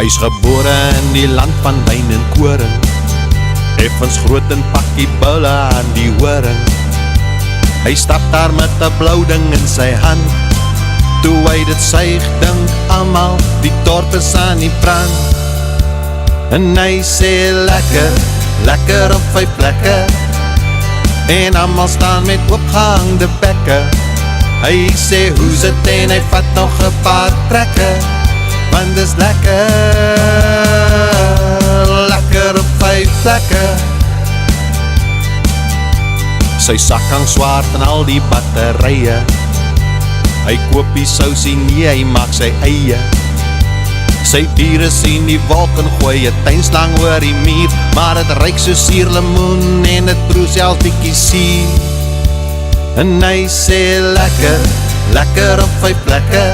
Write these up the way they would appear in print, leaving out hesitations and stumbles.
Hy is gebore in die land van wyn en koring, effens groot en pakkie bulle aan die horing. Hy stap daar met 'n blou ding in sy hand, toe hy dit suig, dink almal die dorp is aan die brand. En hy sê lekker, lekker op 5 plekke, en almal staan met oopgehangde bekke. Hy sê hoe's dit en hy vat nog 'n paar trekke, want dis lekker, lekker op 5 plekke. Sy sak hang swaar van al die batterye, hy koop die sousie nie, hy maak sy eie. Sy diere sien die wolk en gooi 'n tuinslang oor die muur, maar het ryk so suurlemoen en het proe self bietjie suur. En hy sê lekker, lekker op 5 plekke,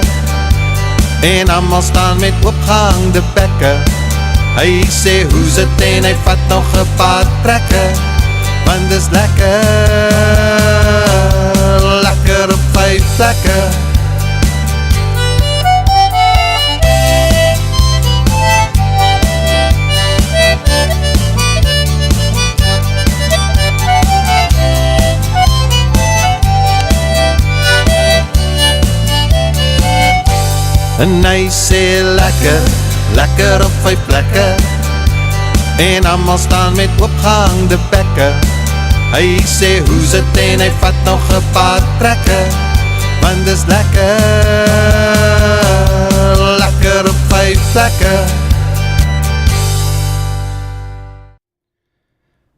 en almal staan met oopgehangde bekke. Hy sê hoe's dit en hy vat nog 'n paar trekke, want dis lekker, lekker op 5 plekke. En hy sê lekker, lekker op 5 plekke, en almal staan met oopgehangde bekke. Hy sê hoe's dit en hy vat nog 'n paar trekke, want dis lekker, lekker op 5 plekke.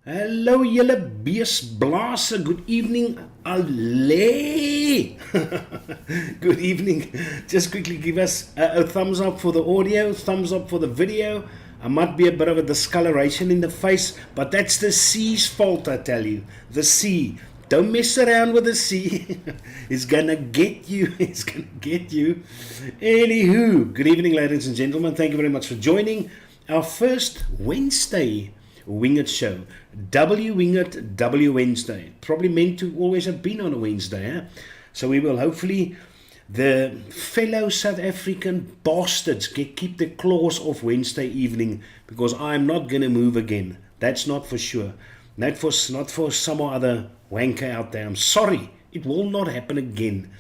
Hallo julle beesblaase, good evening, alle. Good evening. Just quickly give us a thumbs up for the audio, thumbs up for the video. I might be a bit of a discoloration in the face, but that's the sea's fault, I tell you. The sea. Don't mess around with the sea. It's gonna get you. It's gonna get you. Anywho, good evening, ladies and gentlemen. Thank you very much for joining our first Wednesday Winged show. W Winged, W Wednesday. Probably meant to always have been on a Wednesday, eh? So we will hopefully, the fellow South African bastards keep the claws off Wednesday evening, because I'm not going to move again. That's not for sure. Not for some other wanker out there. I'm sorry. It will not happen again.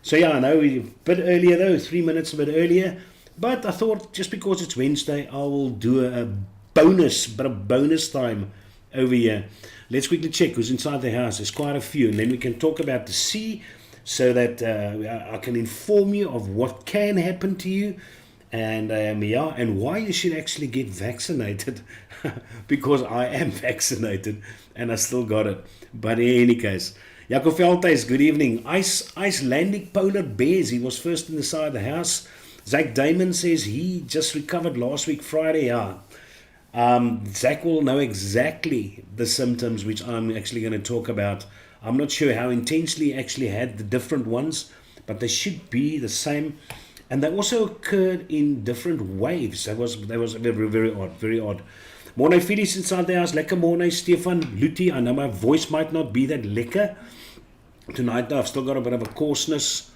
So yeah, I know we're a bit earlier though, 3 minutes a bit earlier. But I thought just because it's Wednesday, I will do a bonus time over here. Let's quickly check who's inside the house. There's quite a few, and then we can talk about the sea, so that I can inform you of what can happen to you, and and why you should actually get vaccinated. Because I am vaccinated and I still got it. But in any case, Jaco Veldhuis, good evening. Icelandic polar bears, he was first in the side of the house. Zach Damon says he just recovered last week Friday. Yeah. Zach will know exactly the symptoms which I'm actually going to talk about. I'm not sure how intensely he actually had the different ones, but they should be the same, and they also occurred in different waves. That was very, very odd, very odd. Morning Phyllis inside the house. Lekker morning Stefan Luti. I know my voice might not be that lekker tonight. I've still got a bit of a coarseness,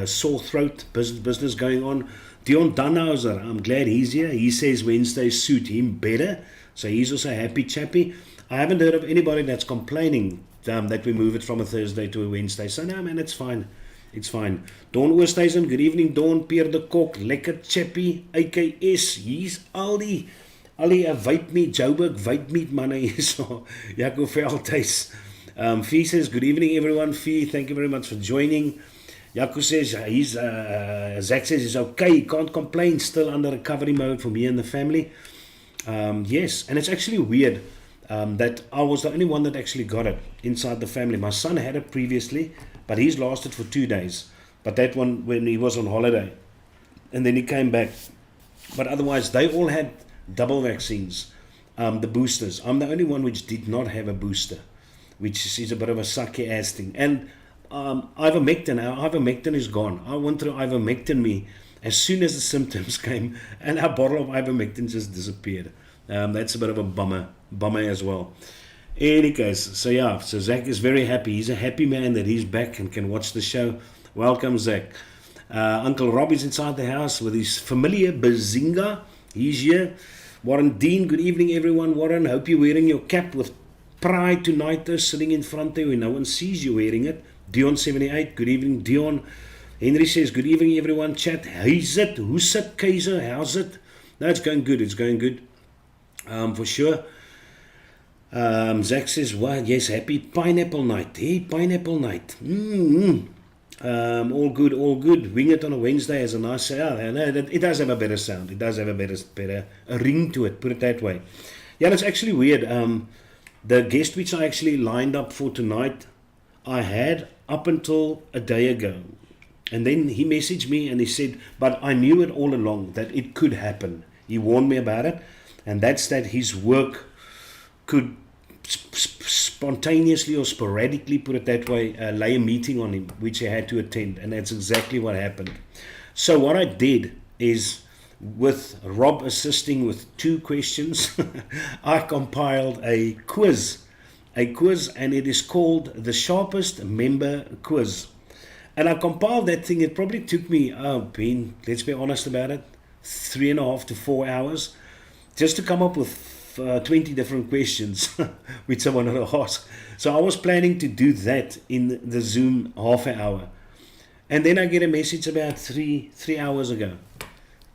sore throat, business going on. Dion Dunhauser, I'm glad he's here. He says Wednesdays suit him better, so he's also happy chappy. I haven't heard of anybody that's complaining that we move it from a Thursday to a Wednesday. So no, man, it's fine. It's fine. Dawn Oosthuizen, good evening. Dawn, Pierre de Kok, lekker chappy, AKS. He's al die vape meat, Joburg vape meat manne hier so. Jaco Veldhuis. Fee says, good evening everyone. Fee, thank you very much for joining. Jaco says, Zach says he's okay, he can't complain, still under recovery mode for me and the family. Yes, and it's actually weird that I was the only one that actually got it inside the family. My son had it previously, but he's lasted for 2 days. But that one when he was on holiday, and then he came back. But otherwise, they all had double vaccines, the boosters. I'm the only one which did not have a booster, which is a bit of a sucky ass thing. And ivermectin is gone. I went through ivermectin as soon as the symptoms came, and our bottle of ivermectin just disappeared. That's a bit of a bummer as well. In any case, so yeah, so Zach is very happy. He's a happy man that he's back and can watch the show. Welcome, Zach. Uncle Rob is inside the house with his familiar bazinga. He's here. Warren Dean, good evening everyone. Warren, hope you're wearing your cap with pride tonight, though, sitting in front of you and no one sees you wearing it. Dion78, good evening Dion. Henry says, good evening everyone. Chat, how's it? Who's it, Kaiser? How's it? No, it's going good. It's going good. For sure. Zach says, well, yes, happy pineapple night. Hey, pineapple night. All good, all good. Wing It on a Wednesday is a nice sound. It does have a better sound. It does have a better a ring to it, put it that way. Yeah, it's actually weird. The guest which I actually lined up for tonight, I had up until a day ago. And then he messaged me and he said, but I knew it all along that it could happen. He warned me about it. And that's that his work could spontaneously or sporadically, put it that way, lay a meeting on him, which he had to attend. And that's exactly what happened. So what I did is, with Rob assisting with 2 questions, I compiled a quiz, and it is called the Sharpest Member Quiz. And I compiled that thing. It probably took me, let's be honest about it, 3.5 to 4 hours just to come up with 20 different questions which I wanted to ask. So I was planning to do that in the Zoom half an hour. And then I get a message about three hours ago.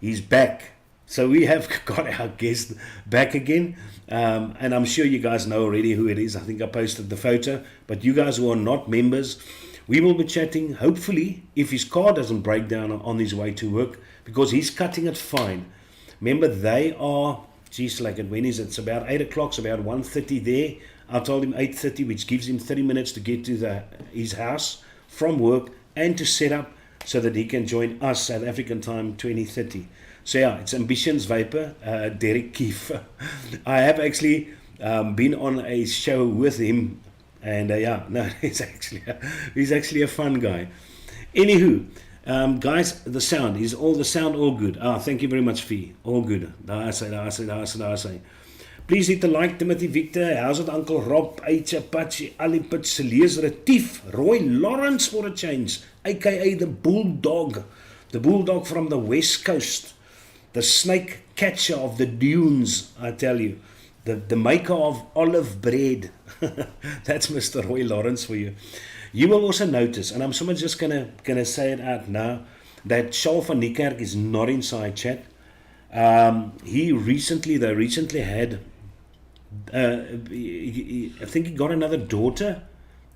He's back. So we have got our guest back again. And I'm sure you guys know already who it is. I think I posted the photo. But you guys who are not members, we will be chatting, hopefully, if his car doesn't break down on his way to work, because he's cutting it fine. Remember, they are, when is it? It's about 8 o'clock, it's about 1:30 there. I told him 8:30, which gives him 30 minutes to get to his house from work and to set up so that he can join us South African time 20:30. So yeah, it's Ambitionz Vaper, Derek Keefe. I have actually been on a show with him. And he's actually a fun guy. Anywho, guys, the sound all good. Thank you very much, Fee. All good. I say. Please hit the like, Timothy Victor. How's it, Uncle Rob, H. Apache, Alipit, Celius, Retief, Roy Lawrence for a change, aka the Bulldog from the West Coast, the snake catcher of the dunes, I tell you. The maker of olive bread. That's Mr. Roy Lawrence for you. You will also notice, and I'm somewhat just gonna say it out now, that Charles van Niekerk is not inside chat. They recently had, I think he got another daughter.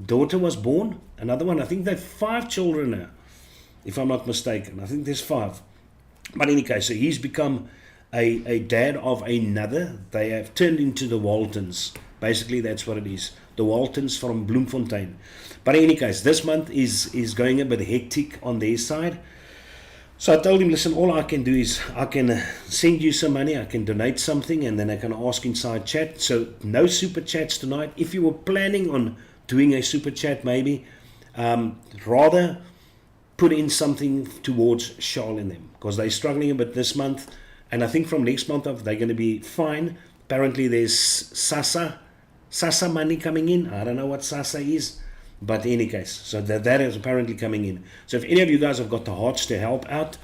Daughter was born. Another one. I think they have 5 children now, if I'm not mistaken. I think there's 5. But in any case, so he's become a dad of another. They have turned into the Waltons. Basically, that's what it is. The Waltons from Bloemfontein. But in any case, this month is going a bit hectic on their side. So I told him, listen, all I can do is I can send you some money, I can donate something, and then I can ask inside chat. So no super chats tonight. If you were planning on doing a super chat, maybe, rather put in something towards Charles and them, because they're struggling a bit this month. And I think from next month they're going to be fine. Apparently there's Sasa money coming in. I don't know what Sasa is, but in any case, so that is apparently coming in. So if any of you guys have got the hearts to help out,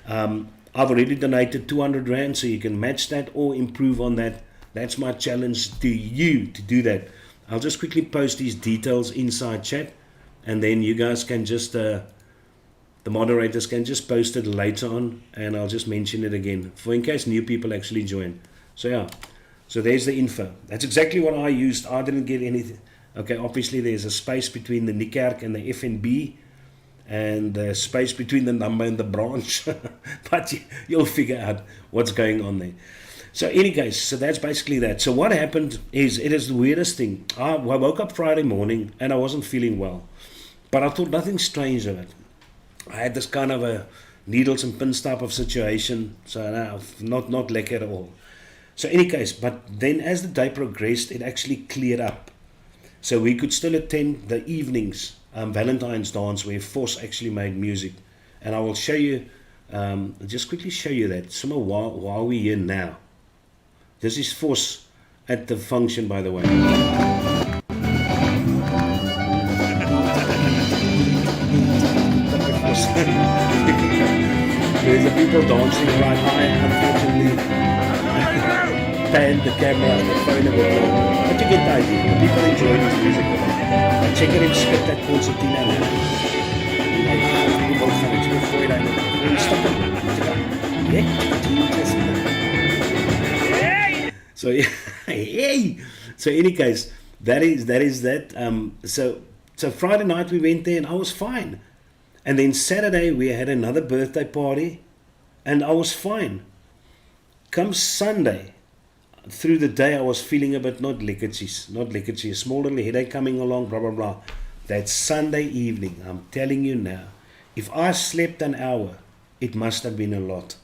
I've already donated 200 Rand, so you can match that or improve on that. That's my challenge to you, to do that. I'll just quickly post these details inside chat, and then you guys can just the moderators can just post it later on, and I'll just mention it again for in case new people actually join. So yeah, so there's the info. That's exactly what I used. I didn't get anything. Okay, obviously there's a space between the Niekerk and the FNB, and the space between the number and the branch, but you'll figure out what's going on there. So in any case, so that's basically that. So what happened is, it is the weirdest thing. I woke up Friday morning and I wasn't feeling well, but I thought nothing strange of it. I had this kind of a needles and pins type of situation, so not lekker at all. So in any case, but then as the day progressed, it actually cleared up. So we could still attend the evenings, Valentine's dance, where Force actually made music. And I will show you, just quickly show you that, somewhere while we're here now. This is Force at the function, by the way. there's a people dancing right. I unfortunately panned the camera and the phone a bit more. But you get the idea. The people enjoy this music. Maar check hom skit dat concertina nou. Die wil gaan iets voor je dan. Stop him. So hey. So in any case, that is that. So Friday night we went there and I was fine. And then Saturday we had another birthday party and I was fine. Come Sunday, through the day I was feeling a bit not lekkertjies, a small little headache coming along, blah blah blah. That Sunday evening, I'm telling you now, if I slept an hour, it must have been a lot.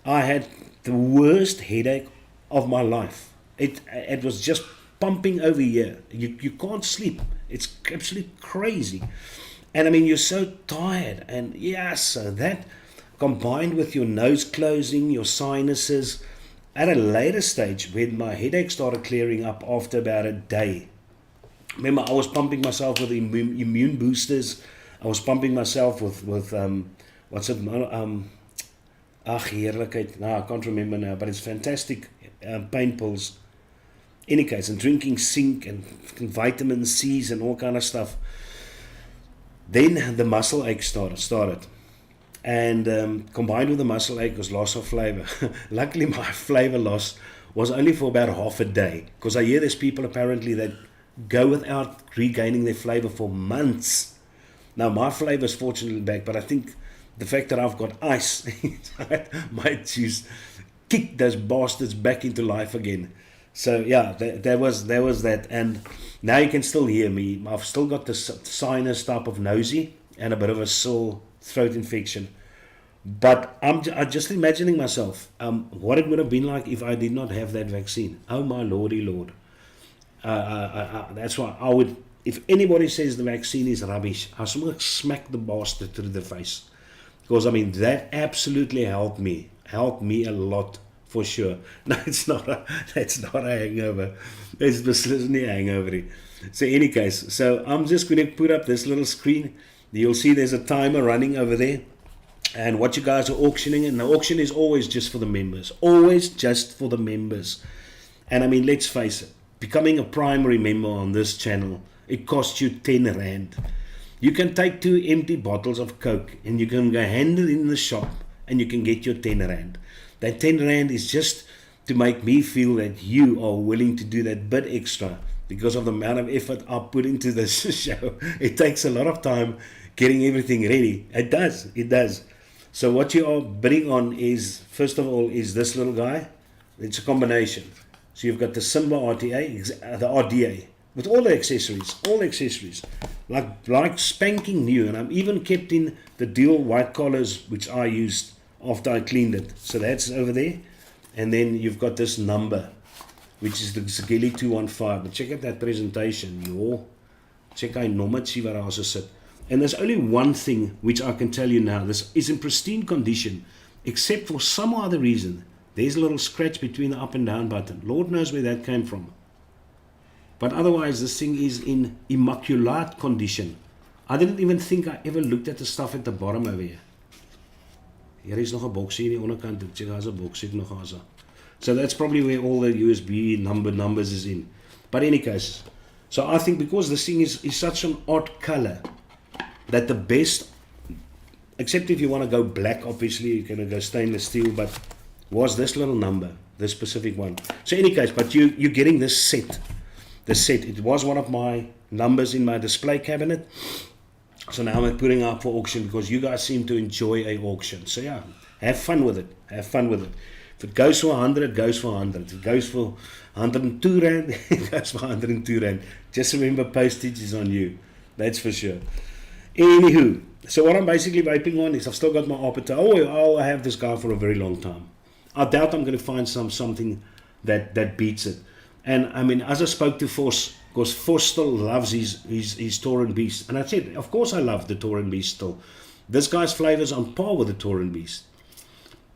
I had the worst headache of my life. It was just pumping over here. You can't sleep. It's absolutely crazy. And I mean, you're so tired. And yeah, so that combined with your nose closing, your sinuses, at a later stage when my headache started clearing up after about a day. Remember, I was pumping myself with immune boosters. I was pumping myself with what's it? Heerlijkheid. No, I can't remember now, but it's fantastic pain pills. Any case, and drinking zinc and vitamin C's and all kind of stuff. Then the muscle ache started. And combined with the muscle ache was loss of flavor. Luckily, my flavor loss was only for about half a day. Because I hear there's people apparently that go without regaining their flavor for months. Now, my flavor is fortunately back, but I think the fact that I've got ice might just kick those bastards back into life again. So yeah, there was that, and now you can still hear me. I've still got the sinus type of nosy and a bit of a sore throat infection. But I'm just imagining myself what it would have been like if I did not have that vaccine. Oh my lordy lord! That's why I would. If anybody says the vaccine is rubbish, I smack the bastard through the face, because I mean that absolutely helped me a lot. For sure. No, that's not a hangover. It's definitely a hangover. So in any case, so I'm just going to put up this little screen. You'll see there's a timer running over there. And what you guys are auctioning, and the auction is always just for the members. Always just for the members. And I mean, let's face it, becoming a primary member on this channel, it costs you 10 Rand. You can take 2 empty bottles of Coke and you can go hand it in the shop and you can get your 10 Rand. That 10 Rand is just to make me feel that you are willing to do that bit extra because of the amount of effort I put into this show. It takes a lot of time getting everything ready. It does. So what you are bidding on is, first of all, is this little guy. It's a combination. So you've got the Symba RDA, the RDA, with all the accessories, like spanking new. And I'm even kept in the dual white collars, which I used after I cleaned it. So that's over there. And then you've got this number, which is the Zageli 215. But check out that presentation. Check out Nomachi waar ons sit. And there's only one thing which I can tell you now. This is in pristine condition, except for some other reason. There's a little scratch between the up and down button. Lord knows where that came from. But otherwise, this thing is in immaculate condition. I didn't even think I ever looked at the stuff at the bottom over here. Hier is nog 'n boksie in die onderkant. Check, daar's 'n boksie nog daar. So that's probably where all the USB numbers is in. But in any case, so I think because this thing is such an odd color, that the best, except if you want to go black, obviously you can go stainless steel, but was this little number, this specific one. So in any case, but you're getting this set. The set, it was one of my numbers in my display cabinet. So now I'm putting up for auction because you guys seem to enjoy a auction. So yeah, have fun with it. If it goes for 100, it goes for 100. If it goes for 102 Rand, it goes for 102 Rand. Just remember, postage is on you. That's for sure. Anywho, so what I'm basically vaping on is I've still got my appetite. I'll have this guy for a very long time. I doubt I'm going to find something that beats it. And I mean, as I spoke to Force, because Force still loves his Tauren Beast. And I said, of course I love the Tauren Beast still. This guy's flavor's on par with the Tauren Beast.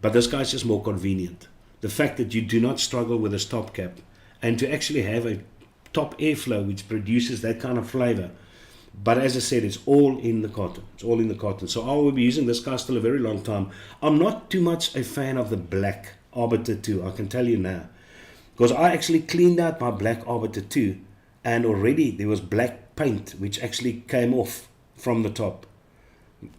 But this guy's just more convenient. The fact that you do not struggle with a stop cap and to actually have a top airflow which produces that kind of flavor. But as I said, it's all in the cotton. It's all in the cotton. So I will be using this car still a very long time. I'm not too much a fan of the black Arbiter 2, I can tell you now. Because I actually cleaned out my black Arbiter 2, and already there was black paint which actually came off from the top.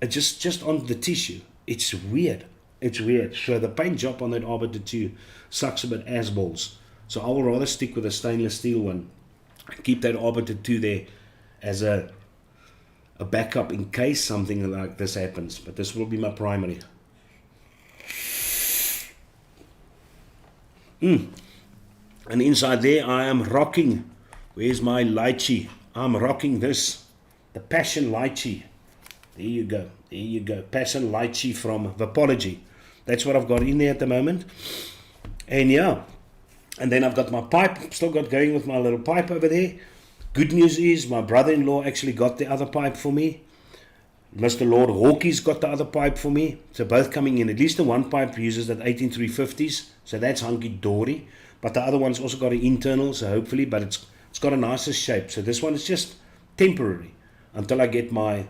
Just on the tissue. It's weird. It's weird. So the paint job on that Arbiter 2 sucks a bit ass balls. So I will rather stick with a stainless steel one. Keep that Arbiter 2 there as a backup in case something like this happens. But this will be my primary. And inside there I am rocking. Where's my lychee? I'm rocking this. The Passion Lychee. There you go. There you go. Passion Lychee from Vapology. That's what I've got in there at the moment. And yeah. And then I've got my pipe. Still got going with my little pipe over there. Good news is my brother-in-law actually got the other pipe for me. Mr. Lord Hawkey's got the other pipe for me. So both coming in. At least the one pipe uses that 18350s. So that's hunky-dory. But the other one's also got an internal. So hopefully, but it's got a nicer shape. So this one is just temporary. Until I get my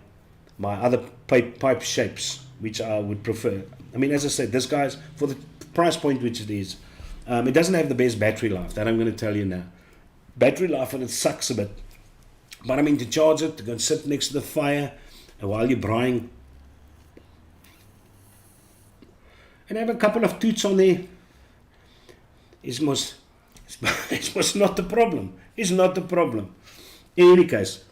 other pipe shapes, which I would prefer. I mean, as I said, this guy's, for the price point which it is, it doesn't have the best battery life. That I'm going to tell you now. Battery life and it sucks a bit. But I mean, to charge it, to go and sit next to the fire, and while you're braaiing, and have a couple of toots on there, it was not the problem. It's not the problem. In any case,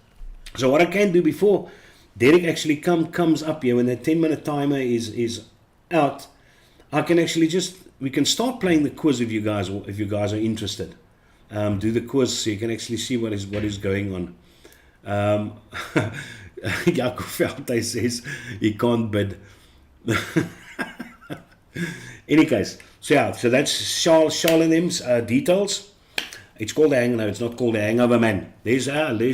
so what I can do before Derek actually comes up here, when that 10-minute timer is out, I can actually we can start playing the quiz if you guys are interested. Do the quiz so you can actually see what is going on. Jacob Veldhuis says he can't bid. Any case, so yeah, so that's Charles and them's details. It's called the hangover. No, it's not called the hangover, man. There's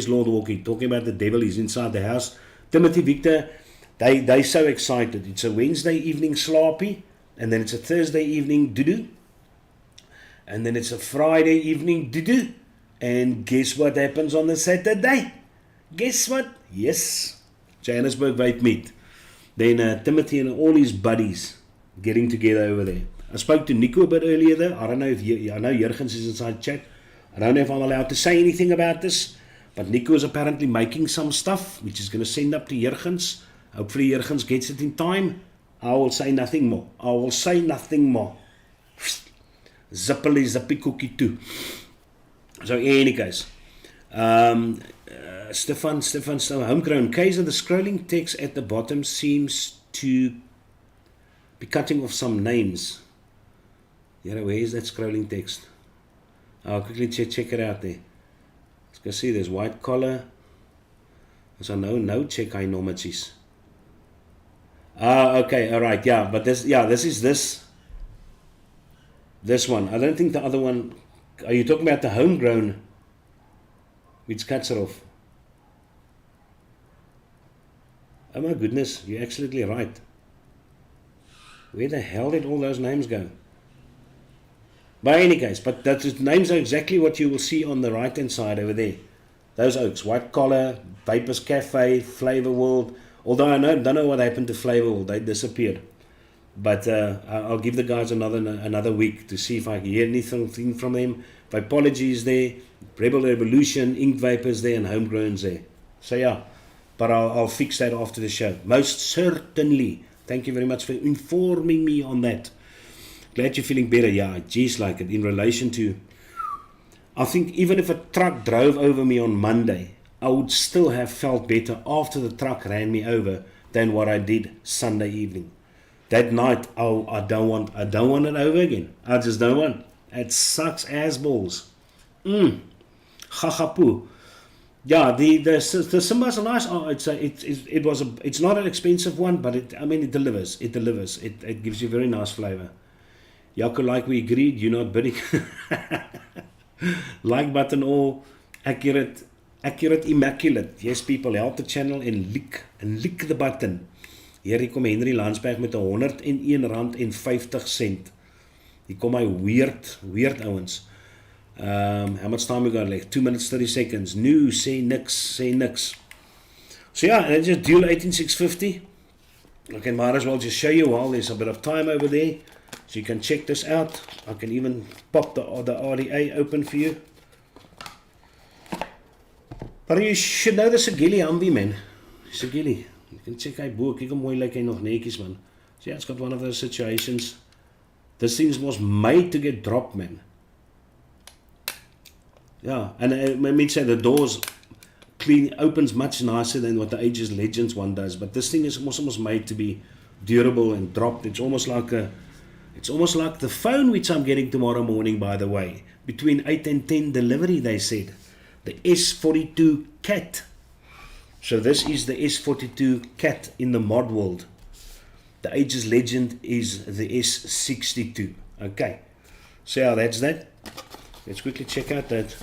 Lord Walkie talking about the devil. He's inside the house. Timothy, Victor, they so excited. It's a Wednesday evening sloppy, and then it's a Thursday evening doo-doo, and then it's a Friday evening doo-doo, and guess what happens on the Saturday? Guess what? Yes, Johannesburg Vape Meet. Then Timothy and all his buddies getting together over there. I spoke to Nico a bit earlier there. I don't know if I know Jurgens is inside chat. I don't know if I'm allowed to say anything about this, but Nico is apparently making some stuff which is going to send up to Jurgens. Hopefully Jurgens gets it in time. I will say nothing more. I will say nothing more. Zippily zippy cookie too. So in any case, Stefan, homegrown. Kaiser, the scrolling text at the bottom seems to be cutting off some names. Yeah, where is that scrolling text? I'll quickly check it out there. Let's go see, there's white collar. So no check I normaties. Okay, alright, yeah, but this is this one. I don't think the other one. Are you talking about the homegrown which cuts it off? Oh my goodness, you're absolutely right. Where the hell did all those names go? By any case, but the names are exactly what you will see on the right hand side over there. Those oaks, White Collar, Vapers Cafe, Flavor World. Although I don't know what happened to Flavor World, they disappeared. But I'll give the guys another week to see if I can hear anything from them. Vapology is there, Rebel Revolution, Ink Vapors there, and Homegrown's there. So yeah, but I'll fix that after the show. Most certainly. Thank you very much for informing me on that. Glad you're feeling better. Yeah, geez, like it. In relation to, I think even if a truck drove over me on Monday, I would still have felt better after the truck ran me over than what I did Sunday evening. That night, I don't want it over again. I just don't want. It sucks ass balls. Chachapu. Yeah, the Symba's a nice. It's not an expensive one, but it delivers. It delivers. It gives you very nice flavor. Jaco, like we agreed, you're not bidding. Like button all accurate, immaculate. Yes, people, help the channel and lick the button. Hier kom Henry Landsberg met R101.50. Hier kom my weird ouwens. How much time we got left? 2 minutes 30 seconds. Nu, say nix. So yeah, and I just dual 18650. Okay, might as well just show you while there's a bit of time over there, so you can check this out. I can even pop the RDA open for you. But you should know the Sigilli Humvee, man. Sigilli. You can check hy bo, kyk hoe mooi lyk hy nog netjies, man. So yeah, it's got one of those situations. This thing was made to get dropped, man. Yeah, and I mean say the doors clean opens much nicer than what the Ages Legends one does. But this thing is almost made to be durable and dropped. It's almost like the phone which I'm getting tomorrow morning, by the way. Between 8 and 10 delivery, they said. The S42 Cat. So this is the S42 Cat in the mod world. The Ages Legend is the S62. Okay. So yeah, that's that. Let's quickly check out that.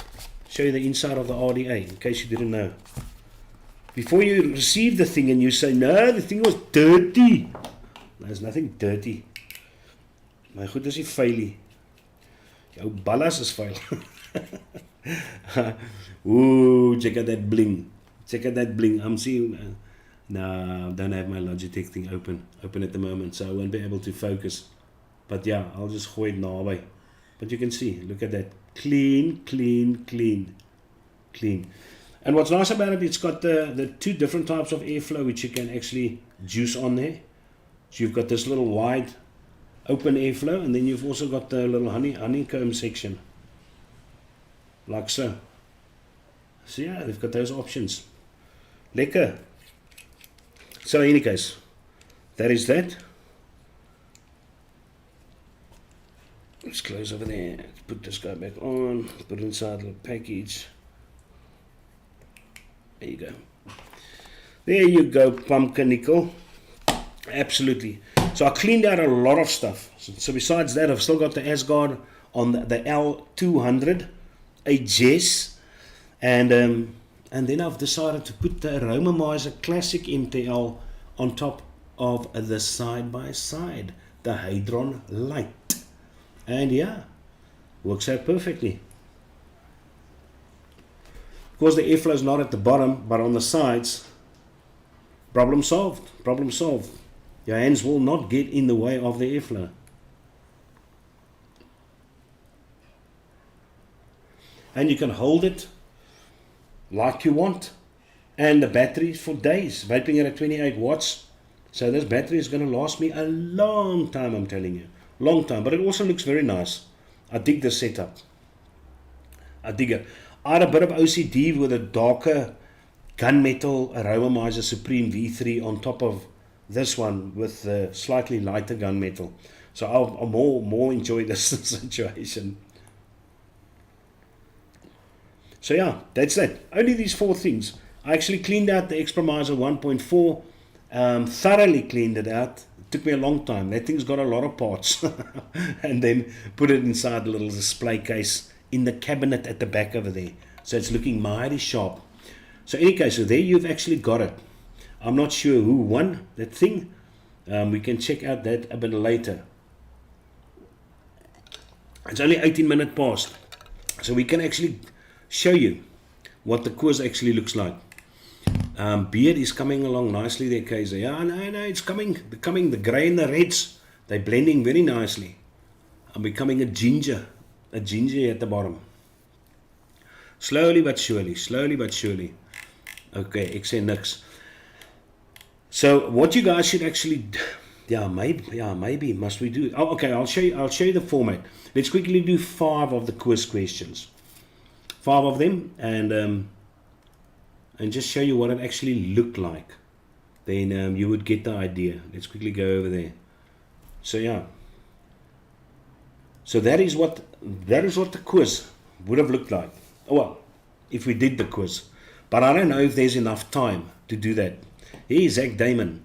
Show you the inside of the RDA, in case you didn't know. Before you receive the thing and you say, no, the thing was dirty. There's nothing dirty. My goed is die veilie. Jou ballas is vuil. Ooh, check out that bling. Check out that bling. I'm seeing... no, I don't have my Logitech thing open at the moment, so I won't be able to focus. But yeah, I'll just gooi it naby. But you can see, look at that. Clean, clean, clean, clean. And what's nice about it, it's got the two different types of airflow which you can actually juice on there. So you've got this little wide open airflow, and then you've also got the little honeycomb section. Like so. So yeah, they've got those options. Lekker. So in any case, that is that. Let's close over there. Let's put this guy back on. Put it inside the package. There you go. There you go, pumpkin nickel. Absolutely. So I cleaned out a lot of stuff. So besides that, I've still got the Asgard on the L200 HS, and then I've decided to put the Aromamizer Classic MTL on top of the side-by-side, the Hadron Light. And yeah, works out perfectly. Of course, the airflow is not at the bottom, but on the sides. Problem solved. Problem solved. Your hands will not get in the way of the airflow. And you can hold it like you want. And the battery for days. Vaping it at 28 watts. So this battery is going to last me a long time, I'm telling you. Long time, but it also looks very nice. I dig the setup. I dig it. I had a bit of OCD with a darker gunmetal Aromamizer Supreme V3 on top of this one with the slightly lighter gunmetal. So I'll more enjoy this situation. So yeah, that's that. Only these four things. I actually cleaned out the Exprimizer 1.4, thoroughly cleaned it out. It took me a long time. That thing's got a lot of parts. And then put it inside a little display case in the cabinet at the back over there. So it's looking mighty sharp. So in any case, so there you've actually got it. I'm not sure who won that thing. We can check out that a bit later. It's only 18 minutes past. So we can actually show you what the quiz actually looks like. Beard is coming along nicely there, Kaiser. Yeah, no, it's coming. The grey and the reds, they're blending very nicely. I'm becoming a ginger at the bottom. Slowly but surely, slowly but surely. Okay, ek sê niks. So what you guys should actually, maybe must we do? Oh, okay, I'll show you the format. Let's quickly do 5 of the quiz questions. 5 of them, and just show you what it actually looked like. Then you would get the idea. Let's quickly go over there. So yeah. So that is what the quiz would have looked like. Oh, well, if we did the quiz. But I don't know if there's enough time to do that. Hey, Zach Damon.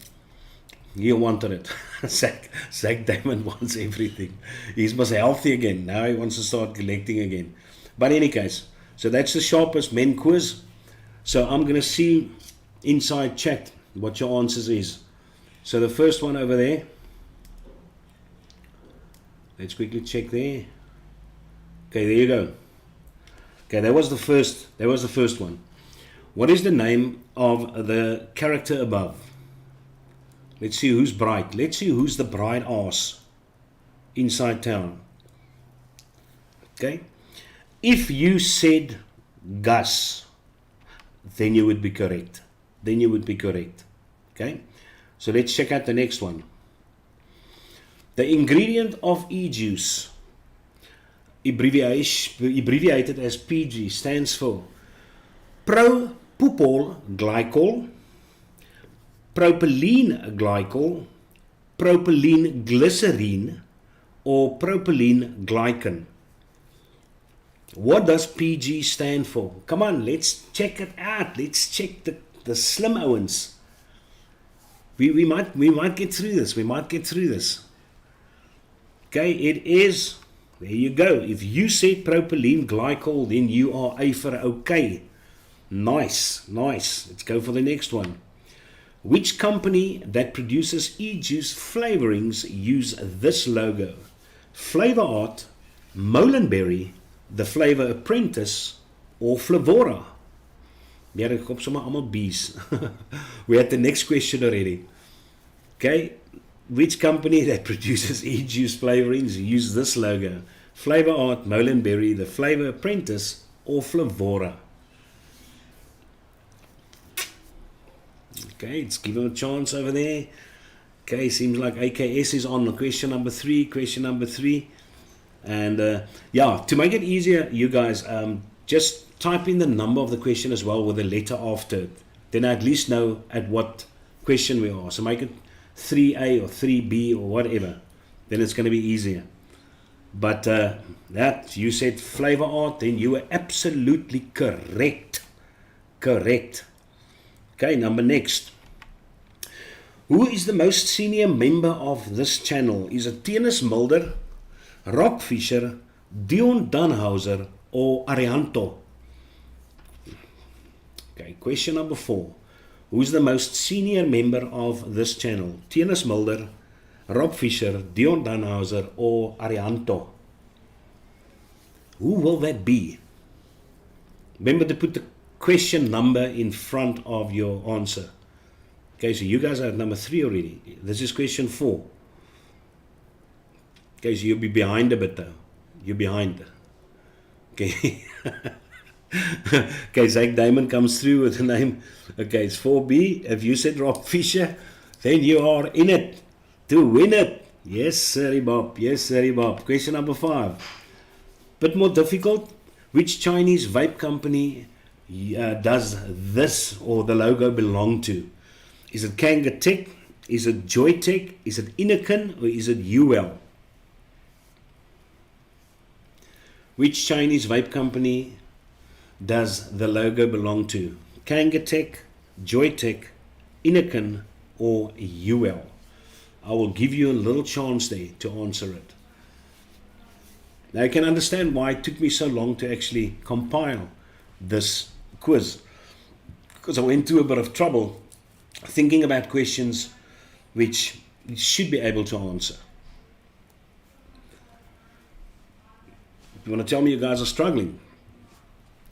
He wanted it. Zach Damon wants everything. He's must healthy again. Now he wants to start collecting again. But in any case, so that's the Sharpest Men quiz. So I'm going to see inside chat what your answers is. So the first one over there. Let's quickly check there. Okay, there you go. Okay, that was the first one. What is the name of the character above? Let's see who's bright. Let's see who's the bright ass inside town. Okay. If you said Gus, then you would be correct. Then you would be correct. Okay. So let's check out the next one. The ingredient of e-juice, abbreviated as PG, stands for propyl glycol, propylene glycol, propylene glycerine, or propylene glycan. What does PG stand for? Come on, let's check it out. Let's check the slim owens. We might get through this. We might get through this. Okay, it is, there you go. If you said propylene glycol, then you are A for okay. Nice, nice. Let's go for the next one. Which company that produces e-juice flavorings use this logo? Flavor Art, Molenberry, The Flavor Apprentice, or Flavora? Ja, ek kom sommer almal B's. We had the next question already. Okay, which company that produces e-juice flavorings use this logo? Flavor Art, Molenberry, The Flavor Apprentice, or Flavora? Okay, let's give him a chance over there. Okay, seems like AKS is on question number 3. And yeah, to make it easier, you guys, just type in the number of the question as well with a letter after it. Then I at least know at what question we are. So make it 3A or 3B or whatever. Then it's going to be easier. But that, you said Flavor Art, then you were absolutely correct. Correct. Okay, number next. Who is the most senior member of this channel? Is it Tennis Mulder, Rob Fisher, Dion Danhauser, or Arianto? Okay, question number 4. Who's the most senior member of this channel? Tennis Mulder, Rob Fisher, Dion Danhauser, or Arianto? Who will that be? Remember to put the question number in front of your answer. Okay, so you guys are at number 3 already. This is question 4. Okay, so you'll be behind a bit though. You're behind. Okay. Okay, Zach Diamond comes through with the name. Okay, it's 4B. If you said Rob Fisher, then you are in it to win it. Yes, sir, Bob. Yes, sir, Bob. Question number 5. Bit more difficult. Which Chinese vape company does this or the logo belong to? Is it Kangatech? Is it Joytech? Is it Inakin? Or is it UL? Which Chinese vape company does the logo belong to? Kangatech, Joytech, Inakin, or UL? I will give you a little chance there to answer it. Now you can understand why it took me so long to actually compile this quiz, because I went through a bit of trouble thinking about questions which you should be able to answer. You want to tell me you guys are struggling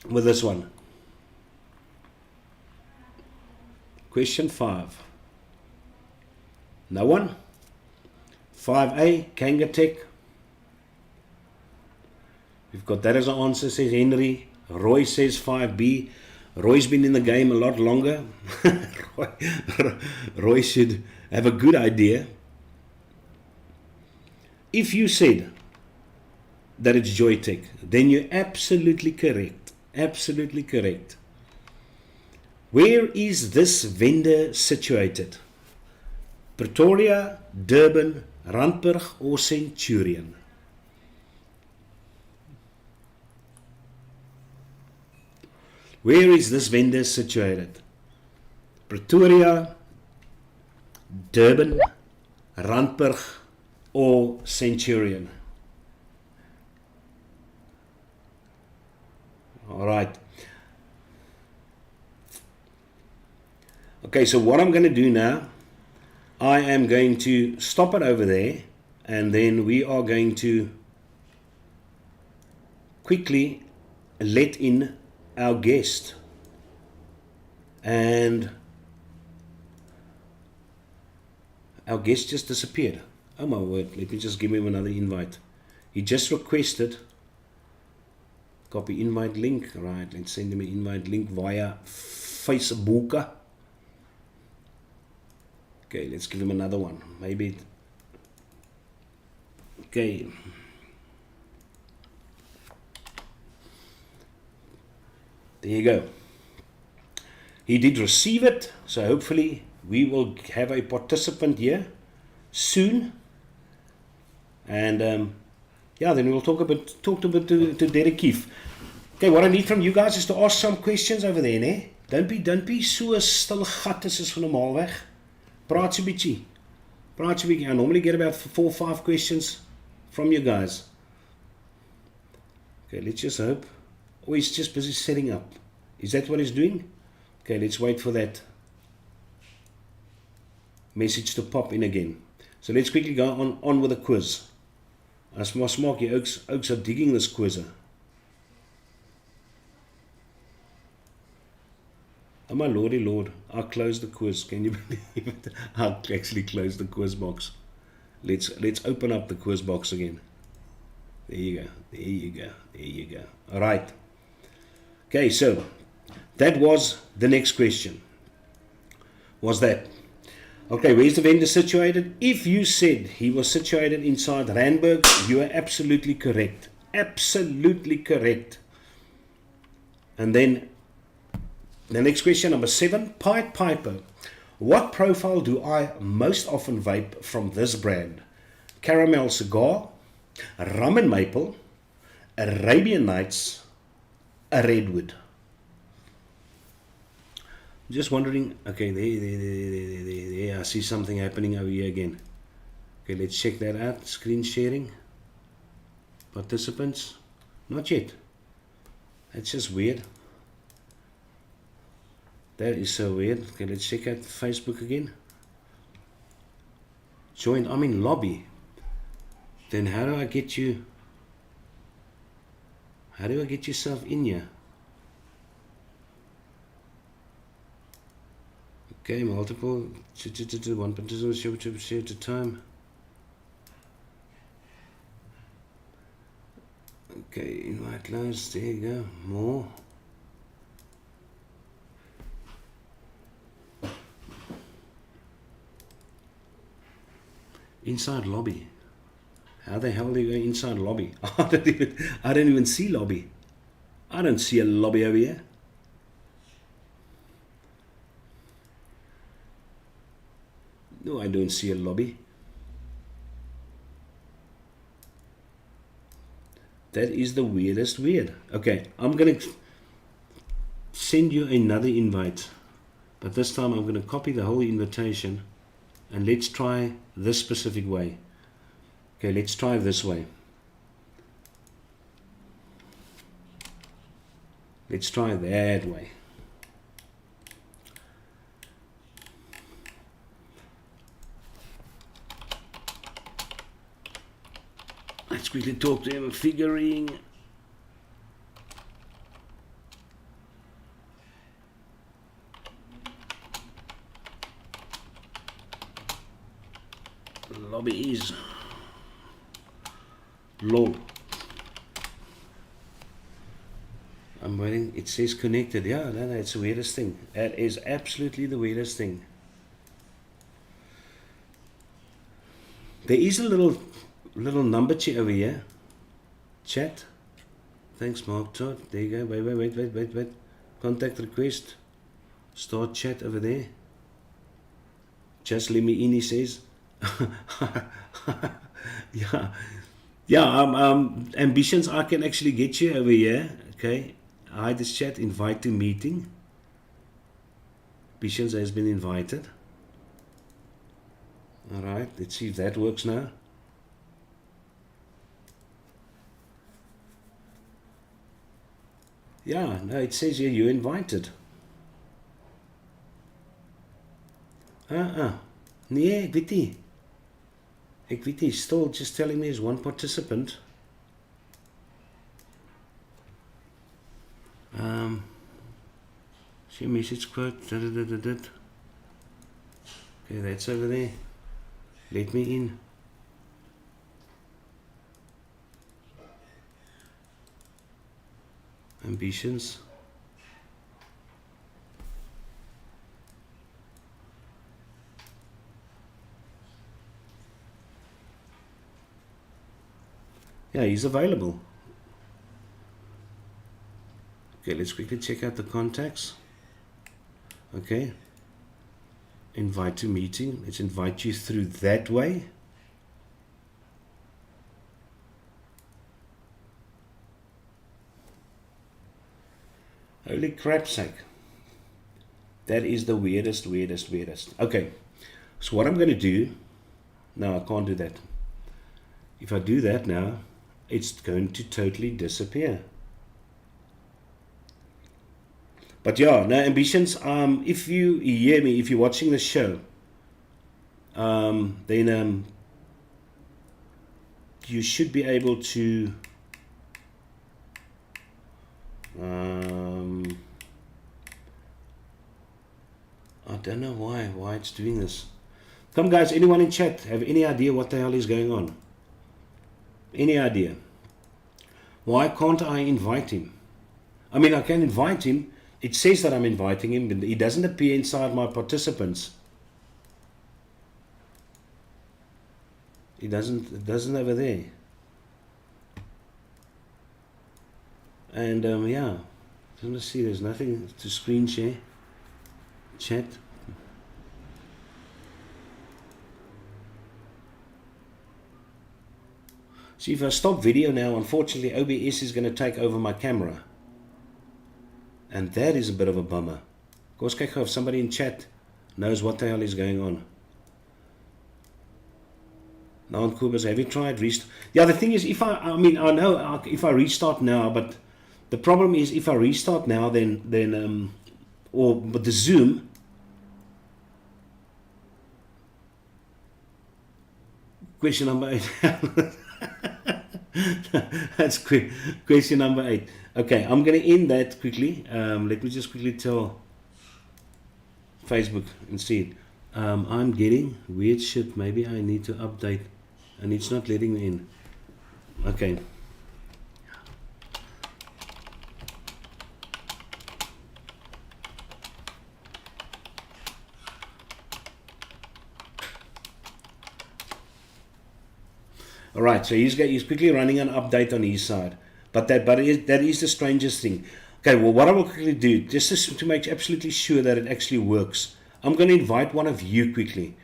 with this one? Question 5. No one? 5A, Kangatech. We've got that as an answer, says Henry. Roy says 5B. Roy's been in the game a lot longer. Roy should have a good idea. If you said that it's Joytech, then you're absolutely correct. Absolutely correct. Where is this vendor situated? Pretoria, Durban, Randburg, or Centurion? Where is this vendor situated? Pretoria, Durban, Randburg, or Centurion? All right. Okay, so what I'm going to do now, I am going to stop it over there, and then we are going to quickly let in our guest. And our guest just disappeared. Oh my word, let me just give him another invite. He just requested, copy invite link, right, let's send him an invite link via Facebook. Okay, let's give him another one, maybe, okay. There you go. He did receive it, so hopefully we will have a participant here soon. And yeah, then we'll talk a bit to Derek Keefe. Okay, what I need from you guys is to ask some questions over there, né? Don't be so stil gat as is van normaal weg. Praat so bietjie. I normally get about 4 or 5 questions from you guys. Okay, let's just hope. Oh, he's just busy setting up. Is that what he's doing? Okay, let's wait for that message to pop in again. So let's quickly go on with the quiz. As maar smaak jy ook so digging this quiz. Oh my lordy lord, I closed the quiz. Can you believe it? I actually closed the quiz box. Let's open up the quiz box again. There you go. All right. Okay, so that was the next question. Was that? Okay, where's the vendor situated? If you said he was situated inside Randburg, you are absolutely correct. Absolutely correct. And then the next question, number 7, Pied Piper. What profile do I most often vape from this brand? Caramel cigar, rum and maple, Arabian Nights, a redwood. Just wondering, okay, there, I see something happening over here again. Okay, let's check that out. Screen sharing. Participants. Not yet. That's just weird. That is so weird. Okay, let's check out Facebook again. Join, I'm in lobby. Then how do I get you? How do I get yourself in here? Okay, multiple, one participant share at a time. Okay, invite close, there you go, more. Inside lobby. How the hell do you go inside lobby? I don't even see lobby. I don't see a lobby over here. No, I don't see a lobby. That is the weirdest weird. Okay, I'm going to send you another invite. But this time I'm going to copy the whole invitation. And let's try this specific way. Okay, let's try this way. Let's try that way. Let's quickly talk to him, figuring. Lobby is low. I'm waiting. It says connected. Yeah, no, it's the weirdest thing. That is absolutely the weirdest thing. There is a little numbertje over here. Chat. Thanks, Mark Todd. There you go. Wait. Contact request. Start chat over there. Just let me in, he says. Yeah. Ambitionz, I can actually get you over here. Okay. Hi, this chat. Invite to meeting. Ambitionz has been invited. Alright, let's see if that works now. Yeah, no, it says here you're invited. Nee, ek weet nie. Ek weet nie, still just telling me there's one participant. See message quote. Okay, that's over there. Let me in. Ambitionz. Yeah, he's available. Okay, let's quickly check out the contacts. Okay. Invite to meeting. Let's invite you through that way. Holy crap sake. That is the weirdest. Okay. So what I'm going to do, no, I can't do that. If I do that now, it's going to totally disappear. But yeah, now Ambitionz, if you hear me, if you're watching the show, then you should be able to I don't know why it's doing this. Come guys, anyone in chat have any idea what the hell is going on? Any idea? Why can't I invite him? I mean, I can invite him. It says that I'm inviting him, but he doesn't appear inside my participants. It doesn't over there. And yeah, let's see, there's nothing to screen share. Chat. See, if I stop video now, unfortunately OBS is going to take over my camera. And that is a bit of a bummer. Of course, kyk gou if somebody in chat knows what the hell is going on. Now on Kubas, have you tried restart? Yeah, the thing is, if I mean, I know if I restart now, but the problem is if I restart now, then but the Zoom, question number 8. That's question number 8. Okay, I'm going to end that quickly. Let me just quickly tell Facebook and see it. I'm getting weird shit. Maybe I need to update, and it's not letting me in. Okay. All right, so he's quickly running an update on his side, but that is the strangest thing. Okay, well, what I will quickly do, just to make absolutely sure that it actually works, I'm going to invite one of you quickly